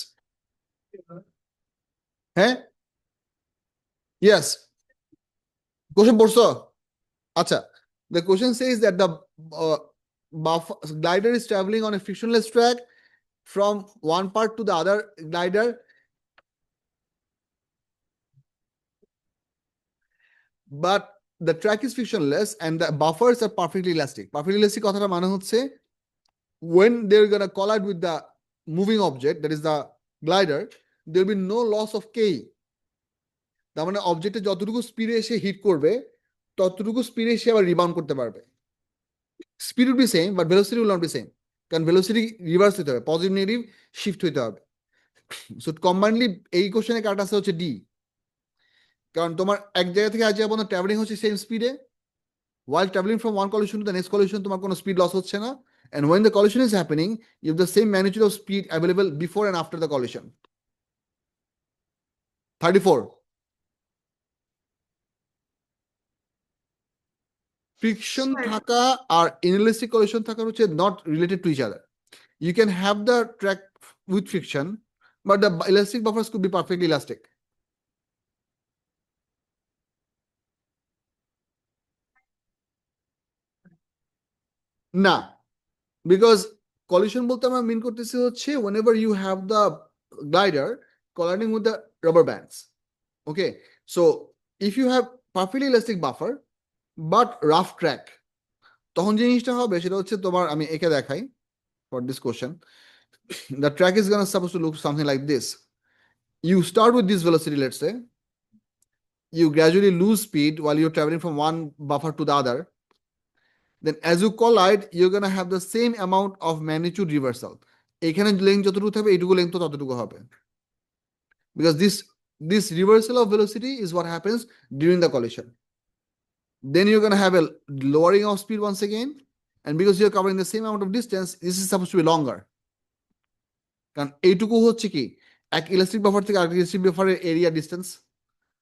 হ্যাঁ, yes. Question পড়ছো? আচ্ছা, the question says that the glider is traveling on a frictionless track from one part to the other glider, but the track is frictionless and the buffers are perfectly elastic. Perfectly elastic কথাটা মানে হচ্ছে when they're gonna collide with the moving object, that is the glider, there will be no loss of K. তার মানে অবজেক্টে যতটুকু স্পিডে এসে hit করবে ততটুকু স্পিডে এসে আবার রিবাউন্ড করতে পারবে। Speed will be same but velocity will not be same, কারণ ভেলোসিটি রিভার্স হতে হবে, পজিটিভ নেগেটিভ শিফট হতে হবে। সো কম্বাইনলি এই কোশ্চেনে কাট আছে হচ্ছে ডি, কারণ তোমার এক জায়গা থেকে আজ পর্যন্ত ট্রাভেলিং হচ্ছে সেম স্পিডে, while traveling from one collision to the next collision তোমার কোনো স্পিড লস হচ্ছে না, and when the collision is happening you have the same magnitude of speed available before and after the collision. 34. Friction থাকা আর inelastic collision থাকা হচ্ছে not related to each other. You can have the track with friction but the elastic buffers could be perfectly elastic. না, because collision বলতে আমরা মিন করতেছি হচ্ছে whenever you have the glider colliding with the rubber bands. Okay, so if you have perfectly elastic buffer but rough track, তখন যে জিনিসটা হবে সেটা হচ্ছে তোমার, আমি একে দেখাই for this question. The track is gonna supposed to look something like this. You start with this velocity, let's say. You gradually lose speed while you're traveling from one buffer to the other. Then as you collide, you're gonna have the same amount of magnitude reversal. এখানে length যতটুকু থাকবে এইটুকু length তো ততটুকু হবে, because this reversal of velocity is what happens during the collision. then you're going to have a lowering of speed once again, and because you're covering the same amount of distance, this is supposed to be longer. কারণ এইটুকু হচ্ছে কি এক elastic buffer থেকে আরেক elastic বাফারের area distance,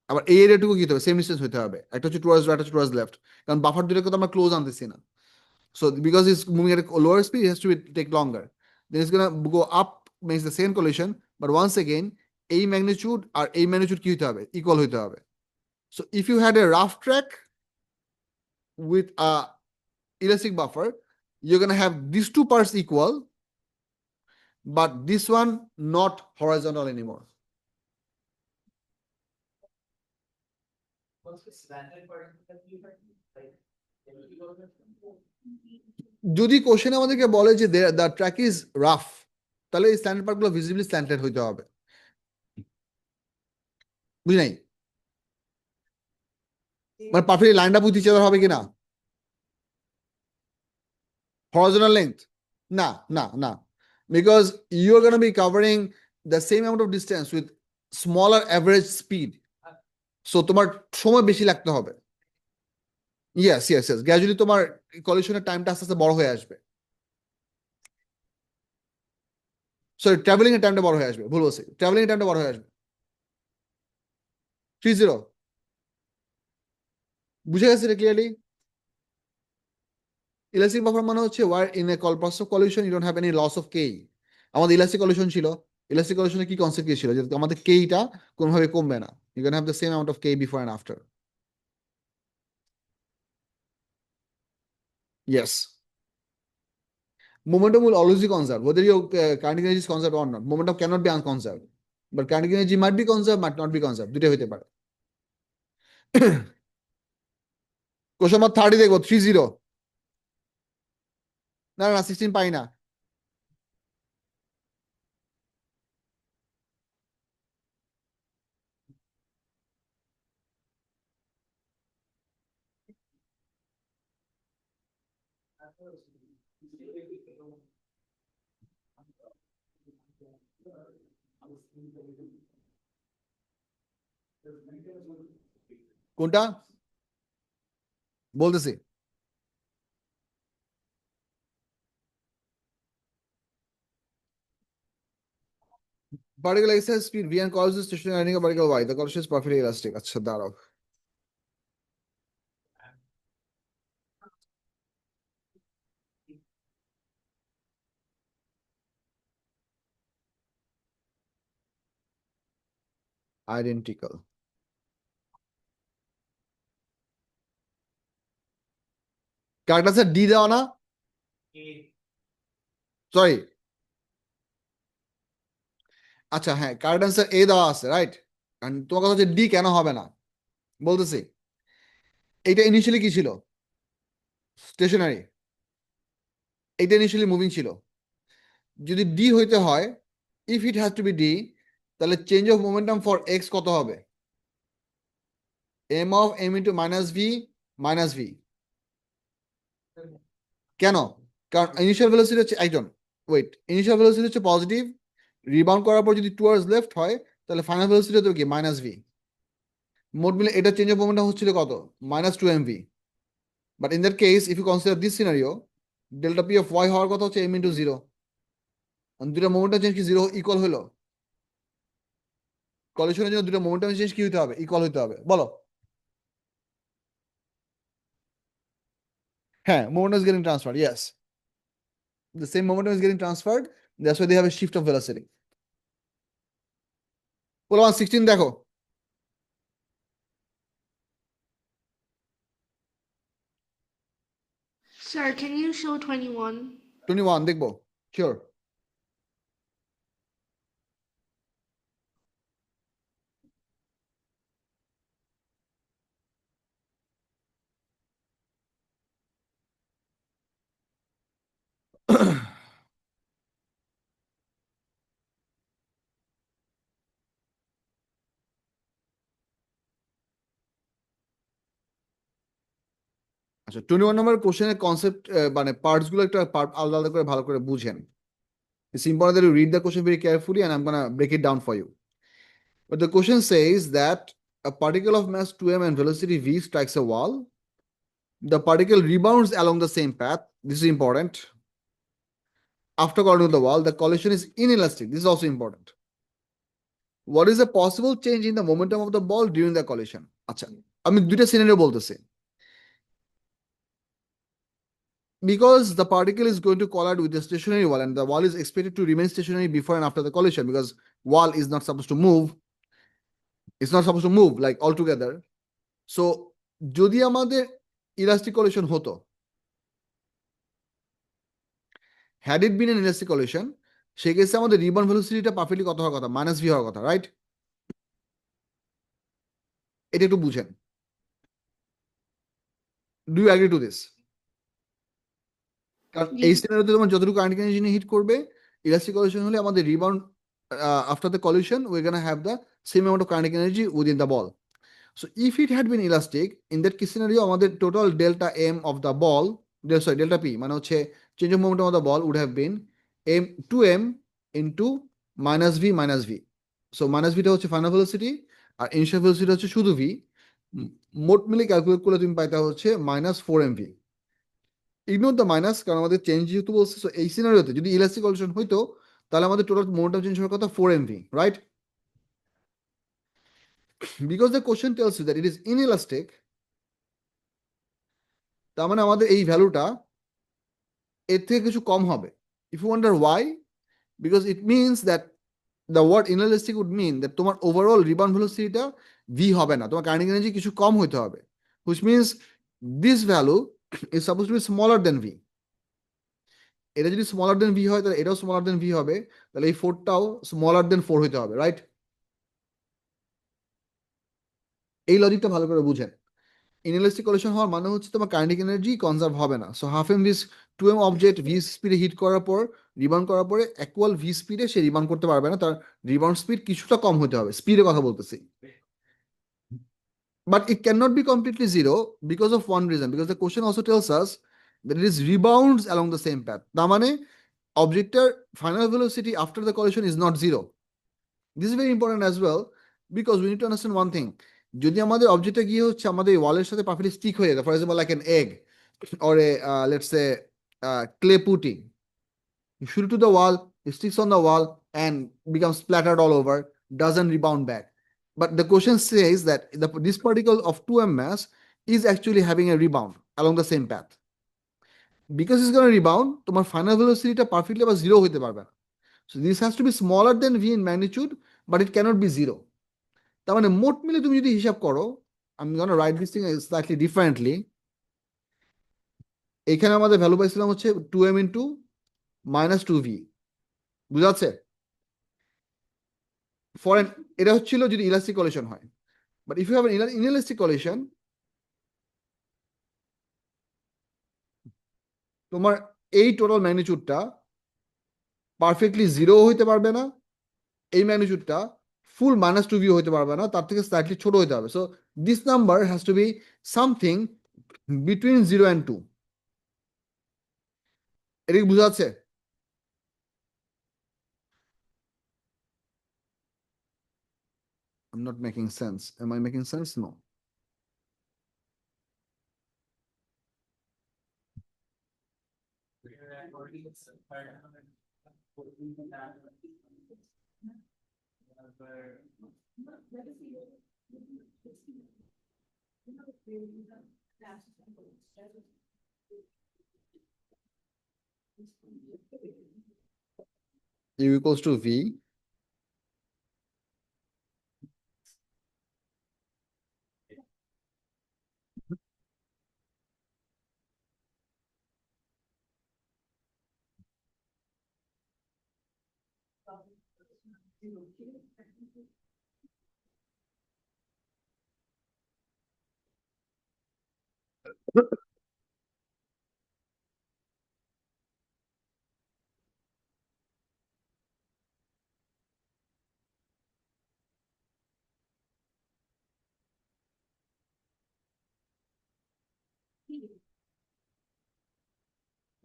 আবার এই এরিয়াটুকু কি হতে হবে সেম ডিস্টেন্স হতে হবে, একটা হচ্ছে টুয়ার্ডস রাইট, একটা টুয়ার্ডস লেফট, কারণ বাফার দুটোকে তো আমরা ক্লোজ আনতেছি না। So because it's moving at a lower speed, it has to take longer. Then it's gonna go up, makes the same collision, but once again, a magnitude or a magnitude কি হতে হবে equal হতে হবে. So if you had a rough track with a elastic buffer, you're gonna have these two parts equal, but this one not horizontal anymore. What's the standard for that you like? যদি question আমাদেরকে বলে যে the track is rough, তাহলে এই standard পার্টগুলো visibly slanted হইতে হবে, বুঝি নাই? মানে perfectly lined up with each other হবে কিনা? horizontal length? না না না, because you're going to be covering the same amount of distance with smaller average speed, so তোমার সময় বেশি লাগতে হবে। yes yes yes, গ্র্যাজুয়ালি তোমার কলিশনের টাইমটা আস্তে আস্তে বড় হয়ে আসবে, সরি ট্রাভেলিং এর টাইমটা বড় হয়ে আসবে, ভুল বলছি, ট্রাভেলিং এর টাইমটা বড় হয়ে আসবে। 30 বুঝে গেছে এটা ক্লিয়ারলি? ইলাস্টিক বাফার মানে হচ্ছে where in a pulse of collision you don't have any loss of k. আমাদের ইলাস্টিক কলিশন ছিল, ইলাস্টিক কলিশনে কি কনসেপ্ট কি ছিল যে আমাদের কেটা কোনোভাবে কমবে না, you can have the same amount of k before and after. Yes, momentum will always be conserved whether your kinetic energy is conserved or not. Momentum cannot be unconserved, but kinetic energy might be conserved, might not be conserved, দুটোই হতে পারে। Question number 30 দেখবো, 30 না না 16 পাই না। কোনটা বলতেছি? particle x has speed v and causes stationary running of particle y. The collision is perfectly elastic. আচ্ছা দাঁড়াও, identical. কারেক্ট আছে ডি দেওয়া না, সরি আচ্ছা হ্যাঁ কারেক্ট অ্যান্সার এ দেওয়া আছে, রাইট? কারণ তোমার কথা হচ্ছে ডি কেন হবে না বলতেছি। এইটা ইনিশিয়ালি কি ছিল? স্টেশনারি, এইটা ইনিশিয়ালি মুভিং ছিল। যদি ডি হইতে হয়, if it has to be D, তাহলে change of momentum for x কত হবে? M of m into minus v minus v. কেন? কারণ ইনিশিয়াল ভেলোসিটি হচ্ছে একজন ওয়েট, ইনিশিয়াল ভেলোসিটি হচ্ছে পজিটিভ, রিবাউন্ড করার পর যদি টুয়ার্ডস লেফট হয় তাহলে ফাইনাল ভেলোসিটি হতে কি মাইনাস ভি। মোট মিলে এটা চেঞ্জ অফ মোমেন্টাম হচ্ছিল কত? -2 mv। But in that case if you consider this scenario, delta p of y হওয়ার কথা হচ্ছে m ইন্টু 0। দুটো মোমেন্টাম চেঞ্জ কি 0 ইকুয়াল হলো? কলিশনের জন্য দুটো মোমেন্টাম চেঞ্জ কি হতে হবে? ইকুয়াল হতে হবে, বলো। হ্যাঁ, momentum is getting transferred, yes. The same momentum is getting transferred, that's why they have a shift of velocity. বলো 16 দেখো। Sir, can you show 21? 21 দেখবো, sure. আচ্ছা 21 নম্বর কোশ্চেনের কনসেপ্ট মানে পার্টস গুলো একটা আলাদা আলাদা করে ভালো করে বুঝেন। It's important that you read the question very carefully and I'm gonna break it down for you. But the question says that a particle of mass 2m and velocity v strikes a wall the particle rebounds along the same path. This is important. After colliding with the wall, the collision is inelastic. This is also important. What is the possible change in the momentum of the ball during the collision? আচ্ছা, আমি দুইটা scenario বলতেছি। Because the particle is going to collide with the stationary wall and the wall is expected to remain stationary before and after the collision because wall is not supposed to move. It's not supposed to move like altogether. So যদি আমাদের elastic collision হতো, had it been an elastic collision, সেক্ষেত্রে আমাদের rebound ভেলোসিটিটা perfectly কত হওয়ার কথা? Minus V হওয়ার কথা, রাইট? এটা একটু বুঝেন। Do you agree to this? কারণ এই Yes. সিনারিওতে তোমার যতটুকু কাইনেটিক এনার্জি হিট করবে, ইলাস্টিক কলিশন হলে আমাদের rebound after the collision we gonna have the same amount of kinetic energy within the ball. So if it had been elastic, in that case scenario আমাদের total delta m of the ball, sorry delta p মানে হচ্ছে change of momentum of the ball would have bin M 2m into minus v. So minus ভিটা হচ্ছে final velocity আর initial velocity হচ্ছে শুধু V. মোট মিলে ক্যালকুলেট করলে তুমি পাইতা হচ্ছে minus 4mv। Ignore the minus, কারণ আমাদের চেঞ্জ যেহেতু বলছে, সো এই সিনারিওতে যদি ইলাস্টিক কলিশন হইতো তাহলে আমাদের টোটাল মোমেন্টাম চেঞ্জ হওয়ার কথা 4mv, right? Because the question tells you that it is inelastic, তার মানে আমাদের এই ভ্যালুটা এর থেকে কিছু কম হবে। If you wonder why, because it means that the word inelastic would mean that তোমার ওভারঅল রিবাউন্ড ভেলোসিটিটা ভি হবে না, তোমার কাইনেটিক এনার্জি কিছু কম হইতে হবে, which means this value is suppose to be smaller than V. এটা যদি স্মলার দেন ভি হয় তাহলে এটাও স্মলার দেন ভি হবে, তাহলে এই 4টাও স্মলার দেন 4 হইতে হবে, রাইট? এই লজিকটা ভালো করে বুঝেন। ইনইলাস্টিক কলিশন হওয়ার মানে হচ্ছে তোমার কাইনেটিক এনার্জি কনজার্ভ হবে না। So half m this 2m object v স্পিডে হিট করার পর রিবাউন্ড করার পরে ইকুয়াল ভি স্পিডে সে রিবাউন্ড করতে পারবে না, তার রিবাউন্ড স্পিড কিছুটা কম হতে হবে, স্পিডের কথা বলতেছি। But it cannot be completely zero because of one reason, because the question also tells us that it is rebounds along the same path. তার মানে objectর final velocity after the collision is not zero. This is very important as well because we need to understand one thing. যদি আমাদের অবজেক্টটা গিয়ে হচ্ছে আমাদের ওয়ালের সাথে perfectly stick হয়ে যায়, for example like an egg or a let's say clay pudding, you shoot it to the wall, it sticks on the wall and becomes splattered all over, doesn't rebound back. But the question says that this particle of 2m mass is actually having a rebound along the same path. Because it's going to rebound, তোমার final velocity টা perfectly আবার zero হইতে পারবে না। So this has to be smaller than v in magnitude, but it cannot be zero. তার মানে মোট মিলে তুমি যদি হিসাব করো, I'm going to write this thing slightly differently. এখানে আমাদের ভ্যালু পাইছিলাম হচ্ছে 2m ইন্টু মাইনাস 2v, বুঝা যাচ্ছে? ফরেন এটা হচ্ছিল যদি ইলাস্টিক কলিশন হয়, but if you have an inelastic collision, তোমার এই টোটাল ম্যাগনিটিউডটা পারফেক্টলি জিরো হইতে পারবে না, এই ম্যাগনিটিউডটা ফুল মাইনাস 2v হইতে পারবে না, তার থেকে স্লাইটলি ছোট হইতে হবে। So this number has to be something between 0 and 2। এটা কি বুঝা যাচ্ছে? I'm not making sense. Am I making sense? No. U equals to v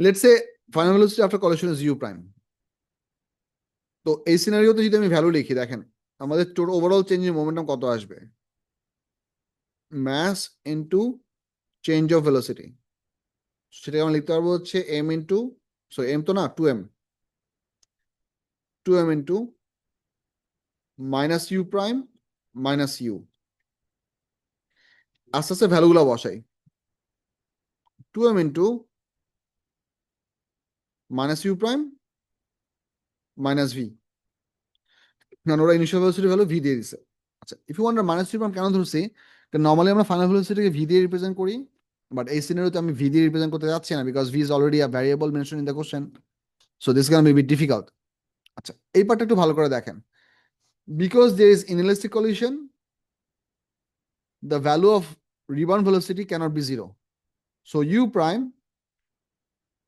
let's say final velocity after collision is u prime. তো এই সিনারিওতে যদি আমি value লিখি, দেখেন আমাদের total overall change in momentum কত আসবে? Mass into change of velocity, সেটাকে আমরা লিখতে পারবো হচ্ছে এম ইন্টু, সরি এম তো না, 2m into minus u prime minus u. আস্তে আস্তে ভ্যালুগুলো বসাই। 2m into minus u prime minus v, কারণ ওরা ইনিশিয়াল ভেলোসিটি ভ্যালু ভি দিয়ে দিছে। আচ্ছা, if you want minus u prime কেন ধরছি, কারণ নর্মালি আমরা ফাইনাল ভেলোসিটিকে ভি দিয়ে রিপ্রেজেন্ট করি, বাট এই সিনারিওতে আমি ভি দিয়ে রিপ্রেজেন্ট করতে যাচ্ছি না, because v is already a variable mention in the question, so this can be difficult. আচ্ছা, এই পার্টটা একটু ভালো করে দেখেন। Because there is inelastic collision, the value of rebound velocity cannot be zero. So u prime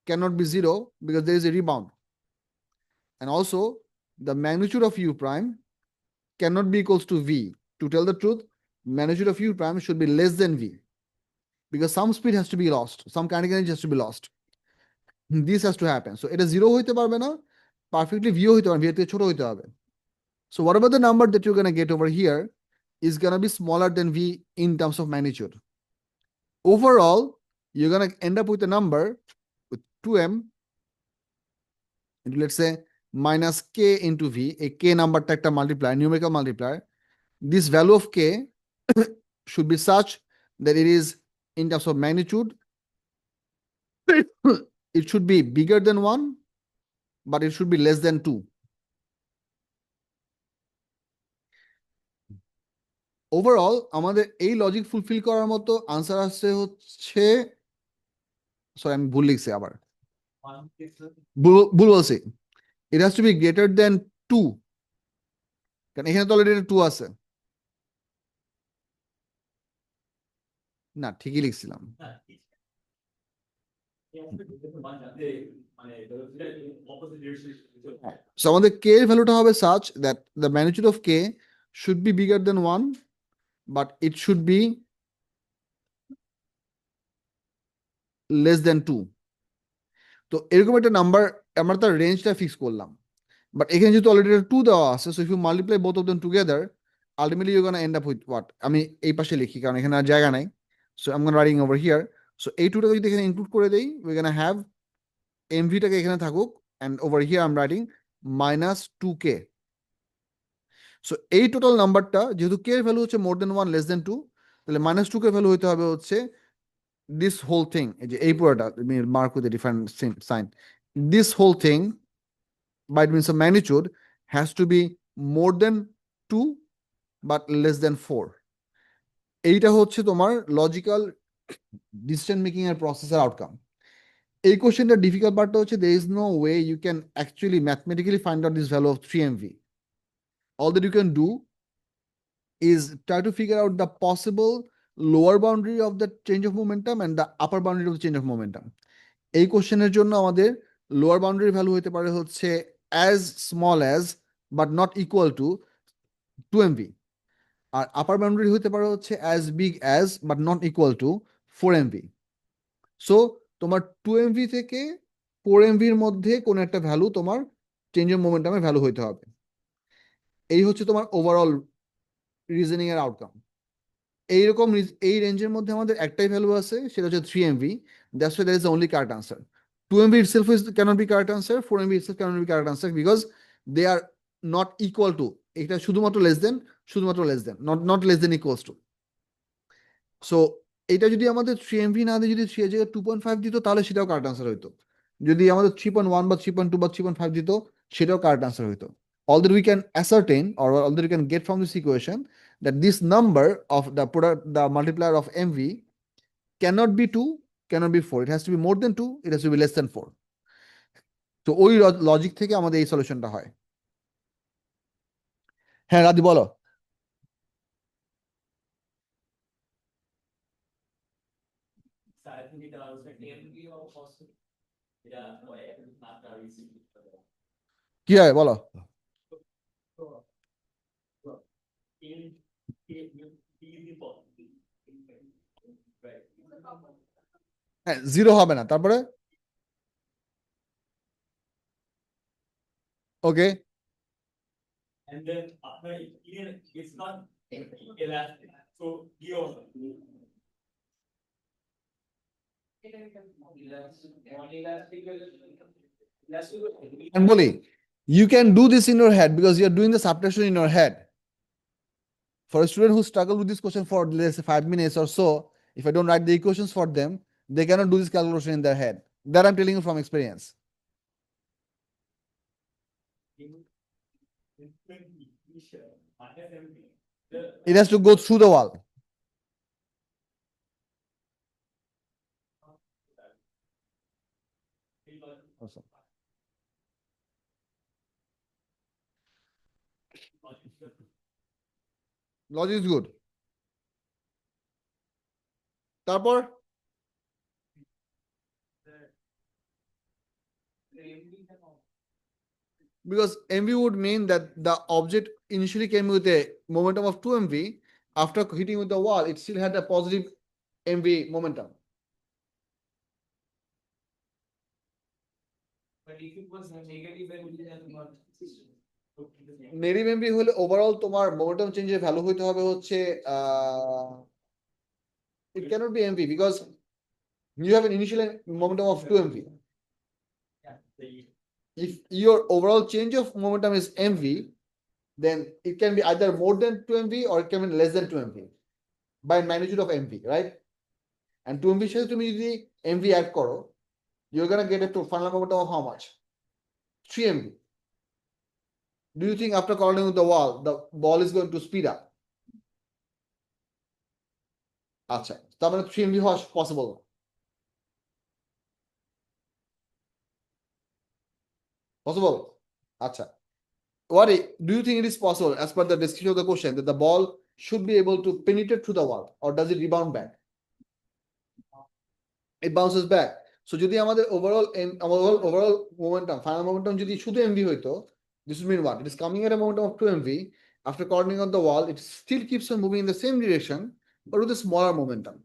cannot be zero because there is a rebound. And also the magnitude of u prime cannot be equals to v. To tell the truth, magnitude of u prime should be less than v because some speed has to be lost, some kinetic energy has to be lost. This has to happen. So it is zero হইতে পারবে না, perfectly v হইতে পারবে, v এর থেকে ছোট হইতে হবে। So whatever the number that you're going to get over here is going to be smaller than v in terms of magnitude. Overall, you're going to end up with a number with 2m into, let's say, minus k into v, a k number একটা multiplier, numerical multiplier. This value of k should be such that it is, in terms of magnitude, it should be bigger than 1, but it should be less than 2. Overall, আমাদের এই logic fulfil করার মতো answer আসছে হচ্ছে, sorry আমি ভুল লিখছি আবার, ভুল বলছি, it has to be greater than 2, কারণ এখানে তো অলরেডি 2 আছে। না, ঠিকই লিখছিলাম। So আমাদের k এর ভ্যালুটা হবে such that the magnitude of k should be bigger than 1, but it should be less than 2. তো এরকম একটা নাম্বার আমরা তার রেঞ্জটা ফিক্স করলাম, বাট এখানে যেহেতু অলরেডি 2 দেওয়া আছে, so if you multiply both of them together, ultimately you gonna end up with what, আমি এই পাশে লিখি কারণ এখানে আর জায়গা নাই, so I am gonna writing over here. So এই টুটাকে যদি এখানে ইনক্লুড করে দেই, উই গোনা হ্যাভ এমভিটাকে এখানে থাকুক, and over here I am writing minus 2k। So এই টোটাল নাম্বারটা যেহেতু কে এর ভ্যালু হচ্ছে মোর দেন 1 লেস দেন 2, তাহলে মাইনাস 2 কে ভ্যালু হইতে হবে হচ্ছে দিস হোল থিং, এই যে এই পুরোটা mark with different sign, this whole thing by means of magnitude has to be more than 2 but less than 4. এইটা হচ্ছে তোমার লজিক্যাল ডিসিশন মেকিং এর প্রসেসের আউটকাম। এই কোশ্চেনটা ডিফিকাল্ট পার্টটা হচ্ছে there is no way you can actually mathematically find out this value of 3mv. All that you can do is try to figure out the possible lower boundary of the change of momentum and the upper boundary of the change of momentum. এই কোশ্চেনের জন্য আমাদের lower boundary value হতে পারে হচ্ছে as small as but not equal to 2mv, আর upper boundary হতে পারে হচ্ছে as big as but not equal to 4mv. So তোমার 2mv থেকে 4mv এর মধ্যে কোন একটা ভ্যালু তোমার চেঞ্জ অফ মোমেন্টামের ভ্যালু হইতে হবে। এই হচ্ছে তোমার ওভারঅল রিজনিং এর আউটকাম। এইরকম এই রেঞ্জের মধ্যে আমাদের একটাই ভ্যালু আছে, সেটা হচ্ছে 3mv, that's why that is the only correct answer. 2mv itself cannot be correct answer, 4mv itself cannot be correct answer because they are not equal to, এটা শুধুমাত্র less than, not less than equals to. So এটা যদি আমাদের 3mv না দিয়ে যদি 3 এর জায়গায় 2.5 দিত তাহলে সেটাও কারেক্ট আনসার হইতো, যদি আমাদের 3.1 বা 3.2 বা 3.5 দিত সেটাও কারেক্ট আনসার হইতো। Although we can ascertain, or although we can get from this equation that this number of the product, the multiplier of mv cannot be 2, cannot be 4, it has to be more than 2, it has to be less than 4. তো ওই logic থেকে আমাদের এই সলিউশনটা হয়। হ্যাঁ রাদি বলো। কি হয় বলো। হ্যাঁ, জিরো হবে না, তারপরে ওকে, And then after it's not elastic, so you And Boli, you can do this in your head because you're doing the subtraction in your head. For a student who struggle with this question for let's say 5 minutes or so, if I don't write the equations for them, they cannot do this calculation in their head. That I'm telling you from experience. It has to go through the wall. Awesome. Logic is good. তারপর because MV would mean that the object initially came with a momentum of 2 MV. After hitting with the wall, it still had a positive MV momentum. But if it was negative, then we have not. Negative MV হলে overall তোমার momentum চেঞ্জের value হইতে হবে হচ্ছে it cannot be MV because you have an initial momentum of 2 MV. If your overall change of momentum is MV, then it can be either more than 2 MV or it can be less than 2 MV by magnitude of MV, right? And 2 MV সাথে তুমি যদি MV add করো, you're gonna get a final momentum of how much? 3 MV. Do you think after colliding with the ball is going to speed up? আচ্ছা, তার মানে 3 MV হওয়া possible. Possible? আচ্ছা. Do you think it is possible, as per the description of the question, that the ball should be able to penetrate through the wall, or does it rebound back? It bounces back. So যদি আমাদের overall momentum, final momentum যদি শুধু MV হইতো, this would mean what? It is coming at a momentum of 2 MV. After cornering on the wall, it still keeps on moving in the same direction, but with a smaller momentum.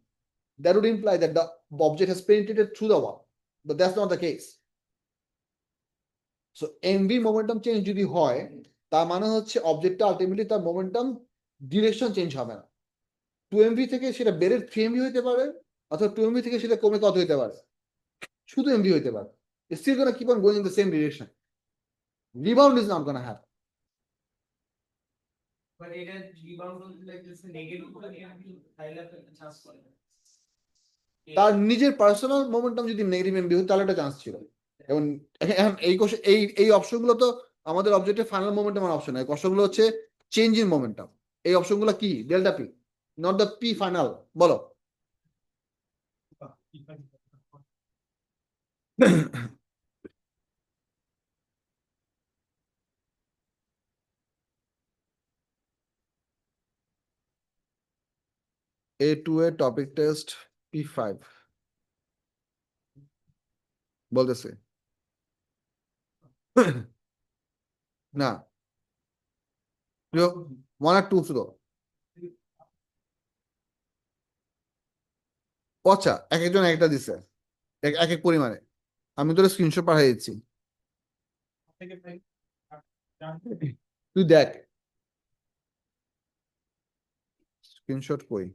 That would imply that the object has penetrated through the wall, but that's not the case. So MV momentum change যদি হয়, তার মানে হচ্ছে অবজেক্টটা ultimately তার momentum direction change হবে না। 2 MV থেকে সেটা বেড়ে 3 MV হইতে পারে, অথবা 2 MV থেকে সেটা কমে কত হইতে পারে, শুধু MV হইতে পারে। It's still gonna keep on going in the same direction. Rebound is not gonna happen. But it has rebound like this negative, তাহলে একটা চান্স করে। তার নিজের পার্সোনাল মোমেন্টাম যদি নেগেটিভ এমভি হতো তাহলে একটা চান্স ছিল। এবং এখন এই অপশনগুলো তো আমাদের অবজেক্টের ফাইনাল মোমেন্টামের অপশন নয়, অপশনগুলো হচ্ছে চেঞ্জ ইন মোমেন্টাম। এই অপশনগুলো কি? Delta P, not the P final. বলো। A2A টপিক টেস্ট P5 বলতেছে না, 1 আর 2 শুধু। আচ্ছা, এক একজন একটা দিছে এক এক পরিমাণে। আমি তোর স্ক্রিনশট পাঠিয়ে দিচ্ছি, তুই দেখ স্ক্রিনশট কই।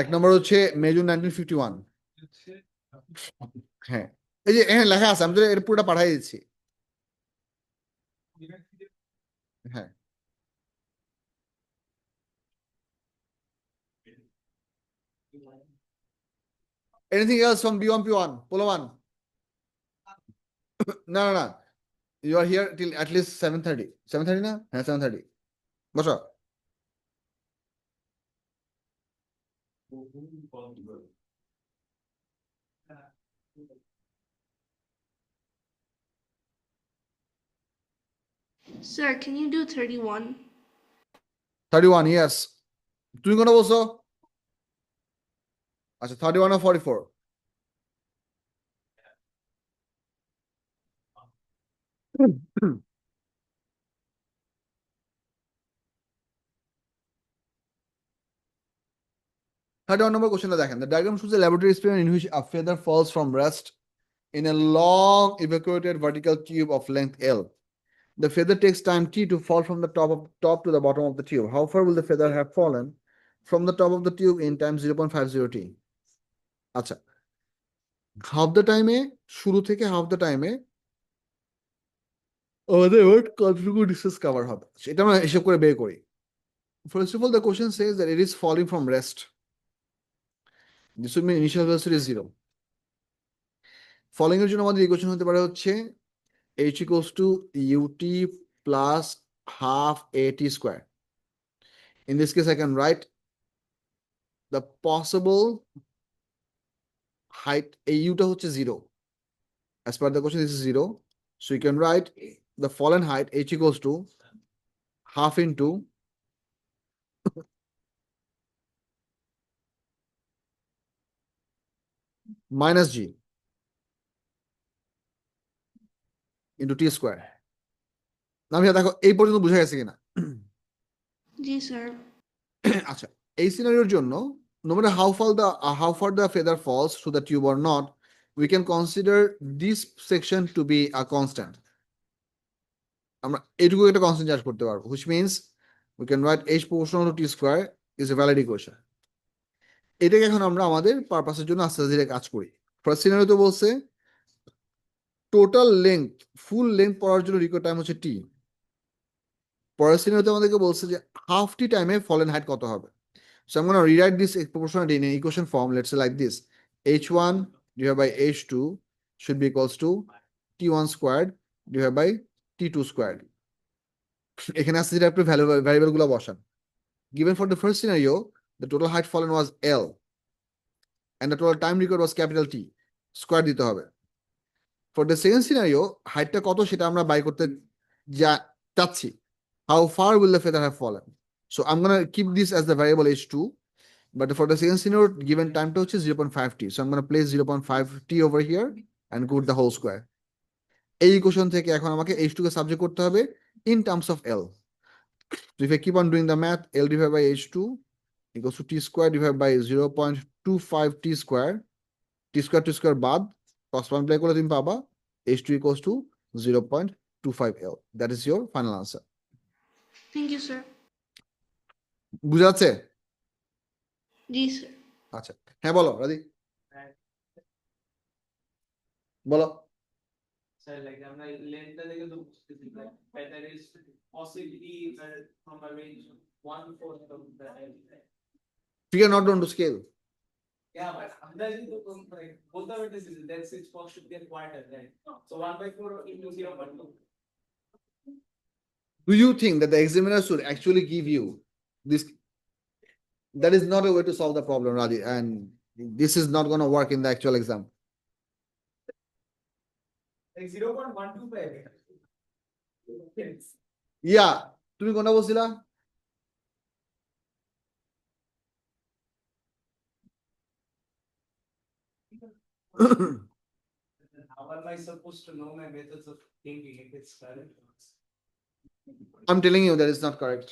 এক নম্বর হচ্ছে মে জুন 1951। হ্যাঁ, এই যে হ্যাঁ লেখা আছে, আমি তো এর পুরোটা পাঠিয়ে দিচ্ছি। হ্যাঁ, anything else from B1 P1 Polo 1? না, you are here till at least 7:30 না? হ্যাঁ 7:30 বসো। Sir, can you do 31? 31, yes. তুমি কোনটা বলছো? আচ্ছা, 31 or 44? Thirty-one number question দেখেন, the diagram shows a laboratory experiment in which a feather falls from rest in a long evacuated vertical tube of length L. The feather takes time t to fall from the top to the bottom of the tube. How far will the feather have fallen from the top of the tube in time 0.50 t? আচ্ছা, half the টাইমে, শুরু থেকে half the টাইমে আমাদের কতটুকু distance cover হবে সেটা আমরা হিসেব করে বের করি। First of all, the question says that it is falling from rest. This would mean initial velocity is 0. Falling এর জন্য আমাদের ইকুয়েশন হতে পারে হচ্ছে h equals to ut plus half at square. In this case, I can write the possible height, a u-টা হচ্ছে 0. As per the question, this is 0. So you can write the fallen height h equals to half into minus g into t square. না ভাইয়া দেখো এই পর্যন্ত বোঝা গেছে কিনা? Ji, sir. আচ্ছা, এই সিনারিওর জন্য no matter how far the feather falls through the tube or not, we can consider this section to be a constant. আমরা এটুকু একটা কনস্ট্যান্ট চার্জ করতে পারবো, which means we can write h proportional to t square is a valid equation. এটাকে এখন আমরা আমাদের পারপাসের জন্য আস্তে ধীরে কাজ করি। ফার্স্ট সিনারিওতে বলছে টোটাল লেংথ, ফুল লেংথ পড়ার জন্য রিকোয়ার্ড টাইম হচ্ছে টি। পরের সিনারিওতে আমাদেরকে বলছে যে হাফ টি টাইমে ফলেন হাইট কত হবে। So I'm going to rewrite this proportionality in an equation form. Let's say like this: h1 divided by h2 should be equals to t1 squared divided by t2 squared. এখানে আসছে যেটা আপনি variable গুলো বসান। Given for the first scenario, the total height fallen was L and the total time required was capital T. Square দিতে হবে। For the second scenario, হাইটটা কত সেটা আমরা বাই করতে চাচ্ছি। How far will the feather have fallen? So I'm going to keep this as the variable h2, but for the second scenario, given time to is 0.5 t. So I'm going to place 0.5 t over here and put the whole square. এই equation থেকে এখন আমাকে h2 কে subject করতে হবে in terms of L. So if I keep on doing the math, L divided by h2 equals to t square divided by 0.25 t square. T square বাদ cross multiply করলে তুমি পাবা h2 equals to 0.25 L. That is your final answer. Thank you, sir. বুঝা যাচ্ছে? Ji, sir. আচ্ছা, হ্যাঁ বলো রাজি, বলো। Sir, like I'm like length that they can do like feather is possibly from a range 1/4 of the Figure not down to scale. yeah, but अंदाज़ी तो like both of it is that's its cost should be a quarter, right? So 1/4 into 0.2. Do you think that the examiner should actually give you this? That is not a way to solve the problem, Raji, and this is not going to work in the actual exam. Like 0.125. Yeah, তুমি কোনটা বলছিলা? How am I supposed to know my methods of thinking if it's correct? I'm telling you that is not correct.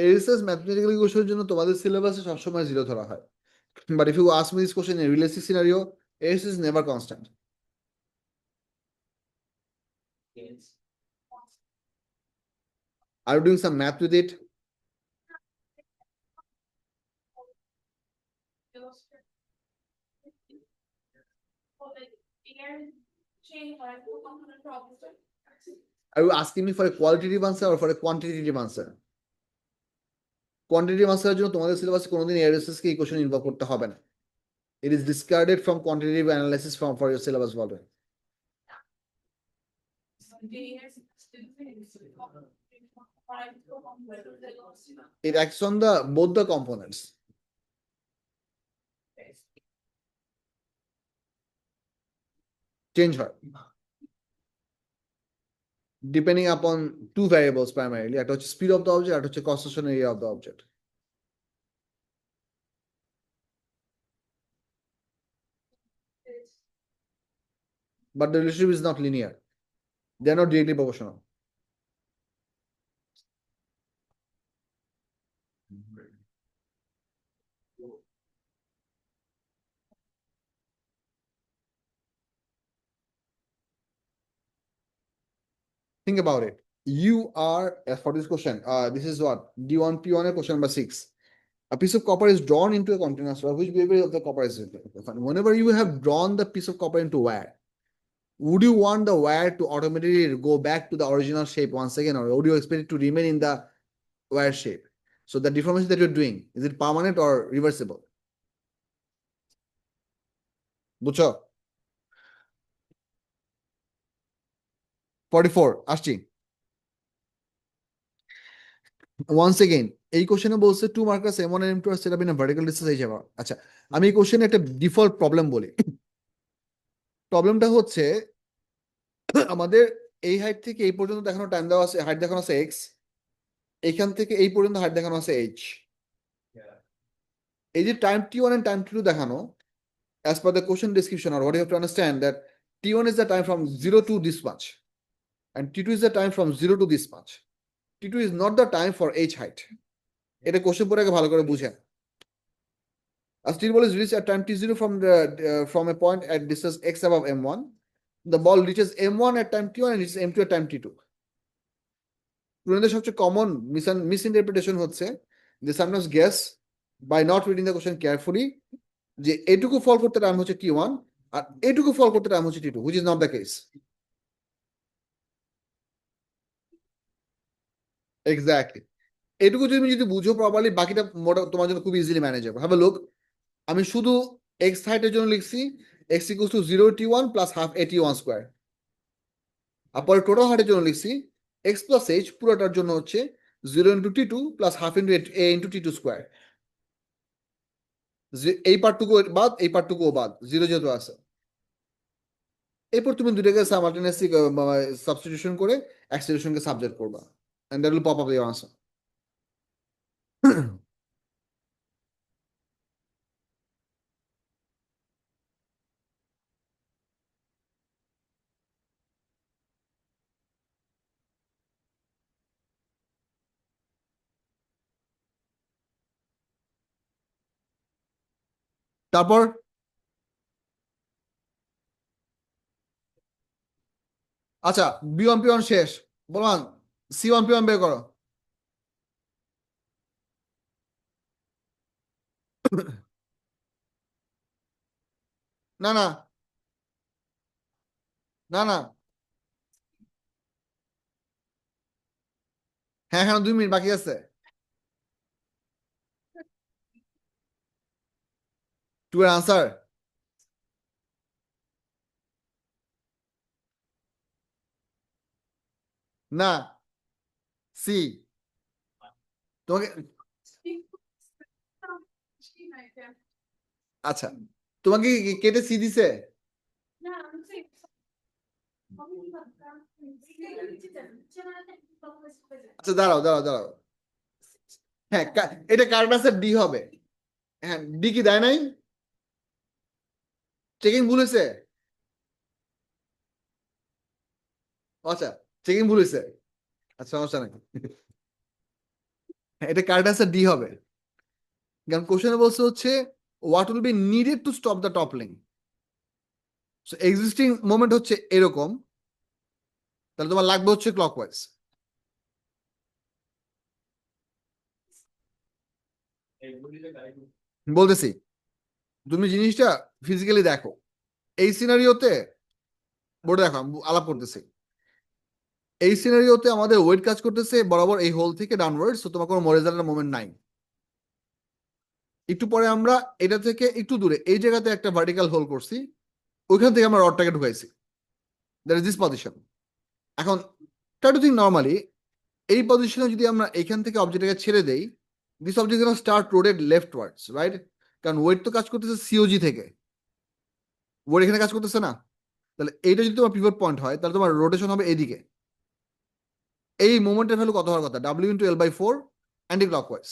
Arises mathematical ইকুয়েশনের জন্য তোমাদের সিলেবাসে সবসময় 0 ধরা হয়, but if you ask me this question in a realistic scenario, এরিসেস is never constant. Yes. Are you doing some math with it? Are you asking me for a qualitative answer or for a quantitative answer? Quantitative answer এর জন্য তোমাদের সিলেবাসে কোনোদিন এরিসেস কে equation involve করতে হবে না। It is discarded from quantitative analysis for your syllabus volume. It acts on both the components. Change হয় depending upon two variables primarily. একটা হচ্ছে speed of the object, একটা হচ্ছে cross section area of the object. But the relationship is not linear. They are not directly proportional. Think about it. You are, as for this question, this is what? D1, P1, question number 6. A piece of copper is drawn into a continuous wire. Which behavior of the copper is it? Whenever you have drawn the piece of copper into wire, would you want the wire to automatically go back to the original shape once again, or would you expect it to remain in the wire shape? So the deformation that you're doing, is it permanent or reversible? বুঝছো? 44 আসছি। once again এই কোশ্চেনে বলছে two markers M1 and M2 are set up in a vertical distance হিসেবে। আচ্ছা, আমি এই কোশ্চেনে একটা ডিফল্ট প্রবলেম বলি। প্রবলেমটা হচ্ছে আমাদের এই হাইট থেকে এই পর্যন্ত দেখানো টাইম দেওয়া আছে, হাইট দেখানো আছে x, এইখান থেকে এই পর্যন্ত হাইট দেখানো আছে h। এই যে time t1 and time t2 দেখানো, as per the question description, or what you have to understand, that t1 is the time from 0 to this much and t2 is the time from 0 to this much. t2 is not the time for h height. এটা question পড়ে আগে ভালো করে বুঝেন। A steel ball is reached at time t0 from a point at distance x above m1. The ball reaches m1 at time t1 and reaches m2 at time t2. স্টুডেন্টদের সবচেয়ে common misinterpretation হচ্ছে যে sometimes guess by not reading the question carefully যে এটুকু ফল করতে time হচ্ছে t1 আর এটুকু ফল করতে টাইম হচ্ছে t2, which is not the case. Exactly, এটুকু তুমি যদি বুঝো প্রপারলি, বাকিটা তোমার জন্য খুব easily manageable. Have a look, আমি শুধু এক্স হাইটের জন্য লিখছি x equals to 0 t1 plus half a t1 square, আর পরে টোটাল হাইটের জন্য লিখছি x plus h পুরোটার জন্য হচ্ছে 0 into t2 plus half into a into t2 square. এই পার্টটুকু বাদ, এই পার্টটুকুও বাদ, 0 যেহেতু আছে। এরপর তুমি দুটাকে সাইমালটেনিয়াসলি সাবস্টিটিউশন করে অ্যাক্সিলারেশনকে সাবজেক্ট করবা, and that will pop up your answer. তারপর আচ্ছা, B1 P1 শেষ, বলবান C1 P1 বের করো। না না না না, হ্যাঁ হ্যাঁ 2 মিনিট বাকি আছে। 2 এর আনসার না, সি। তোমাকে আচ্ছা, তোমাকে কি কেটে সি দিছে? আচ্ছা দাঁড়াও দাঁড়াও দাঁড়াও, হ্যাঁ এটা কারেক্ট আনসার ডি হবে। হ্যাঁ, ডি কি দেয় নাই? চেকিং ভুল হয়েছে? আচ্ছা, চেকিং ভুল হয়েছে, আচ্ছা সমস্যা নাই। হ্যাঁ, এটা কারেক্ট আনসার ডি হবে, কারণ কোশ্চেনে বলছে হচ্ছে what will be needed to stop the toppling. So existing moment হচ্ছে এরকম, তাহলে তোমার লাগবে হচ্ছে ক্লকওয়াইজ। বলতেছি, তুমি জিনিসটা ফিজিক্যালি দেখো। এই সিনারিওতে বোর্ডে দেখো, আমি আলাপ করতেছি, এই সিনারিওতে আমাদের ওয়েট কাজ করতেছে বরাবর এই হোল থেকে ডাউনওয়ার্ড, সো তোমার কোনো হরিজন্টাল মোমেন্ট নাই। একটু পরে আমরা এটা থেকে একটু দূরে এই জায়গাতে একটা ভার্টিক্যাল হোল করছি, ওইখান থেকে আমরা রডটাকে ঢুকাইছি, দ্যাট ইজ দিস পজিশন। এখন ট্রাই টু থিঙ্ক নর্মালি, এই পজিশনে যদি আমরা এখান থেকে অবজেক্টটাকে ছেড়ে দেই, দিস অবজেক্ট যেন স্টার্ট রোটেড লেফটওয়ার্ডস, রাইট? কারণ ওয়েট তো কাজ করতেছে সিওজি থেকে, ওয়েট এখানে কাজ করতেছে না। তাহলে এইটা যদি তোমার পিভট পয়েন্ট হয়, তাহলে তোমার রোটেশন হবে এদিকে। এই মোমেন্টের ভ্যালু কত হওয়ার কথা? W into L/4 anti clockwise.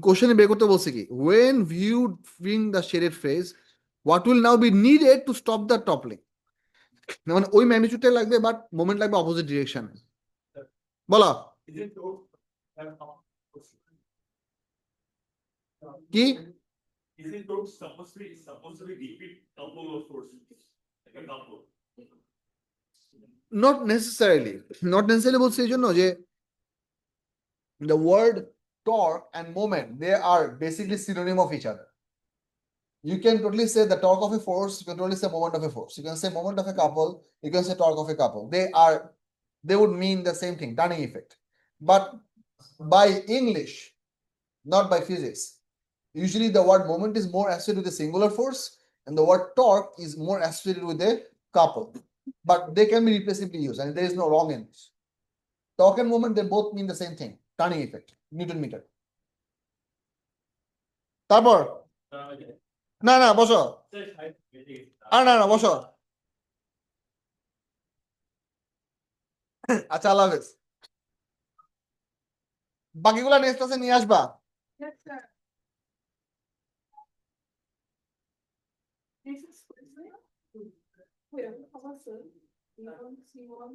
কোশ্চেনে বের করতে বলছে কি, when viewed being the shaded phase, what will now be needed to stop the toppling? মানে ওই ম্যাগনিটিউডটাই লাগবে, বাট মোমেন্ট লাগবে অপোজিট ডিরেকশনে। বলো Is it so? কি? Is it supposed to be repeat couple of forces? Like a couple. Not necessarily বলছি এই জন্য যে the word torque and moment, they are basically synonym of each other. You can totally say the torque of a force, you can totally say moment of a force. You can say moment of a couple, you can say torque of a couple. They would mean the same thing, turning effect. But by English, not by physics, usually the word moment is more associated with a singular force and the word torque is more associated with a couple. But they can be replaceably used and there is no wrong in this. Torque and moment, they both mean the same thing, turning effect, Newton meter. তারপর না না বসো আর না বসো আচ্ছা আল্লাহ হাফেজ বাকিগুলা next ক্লাসে নিয়ে আসবা Yes, sir. This is. Wait, how about sir? You want to see one?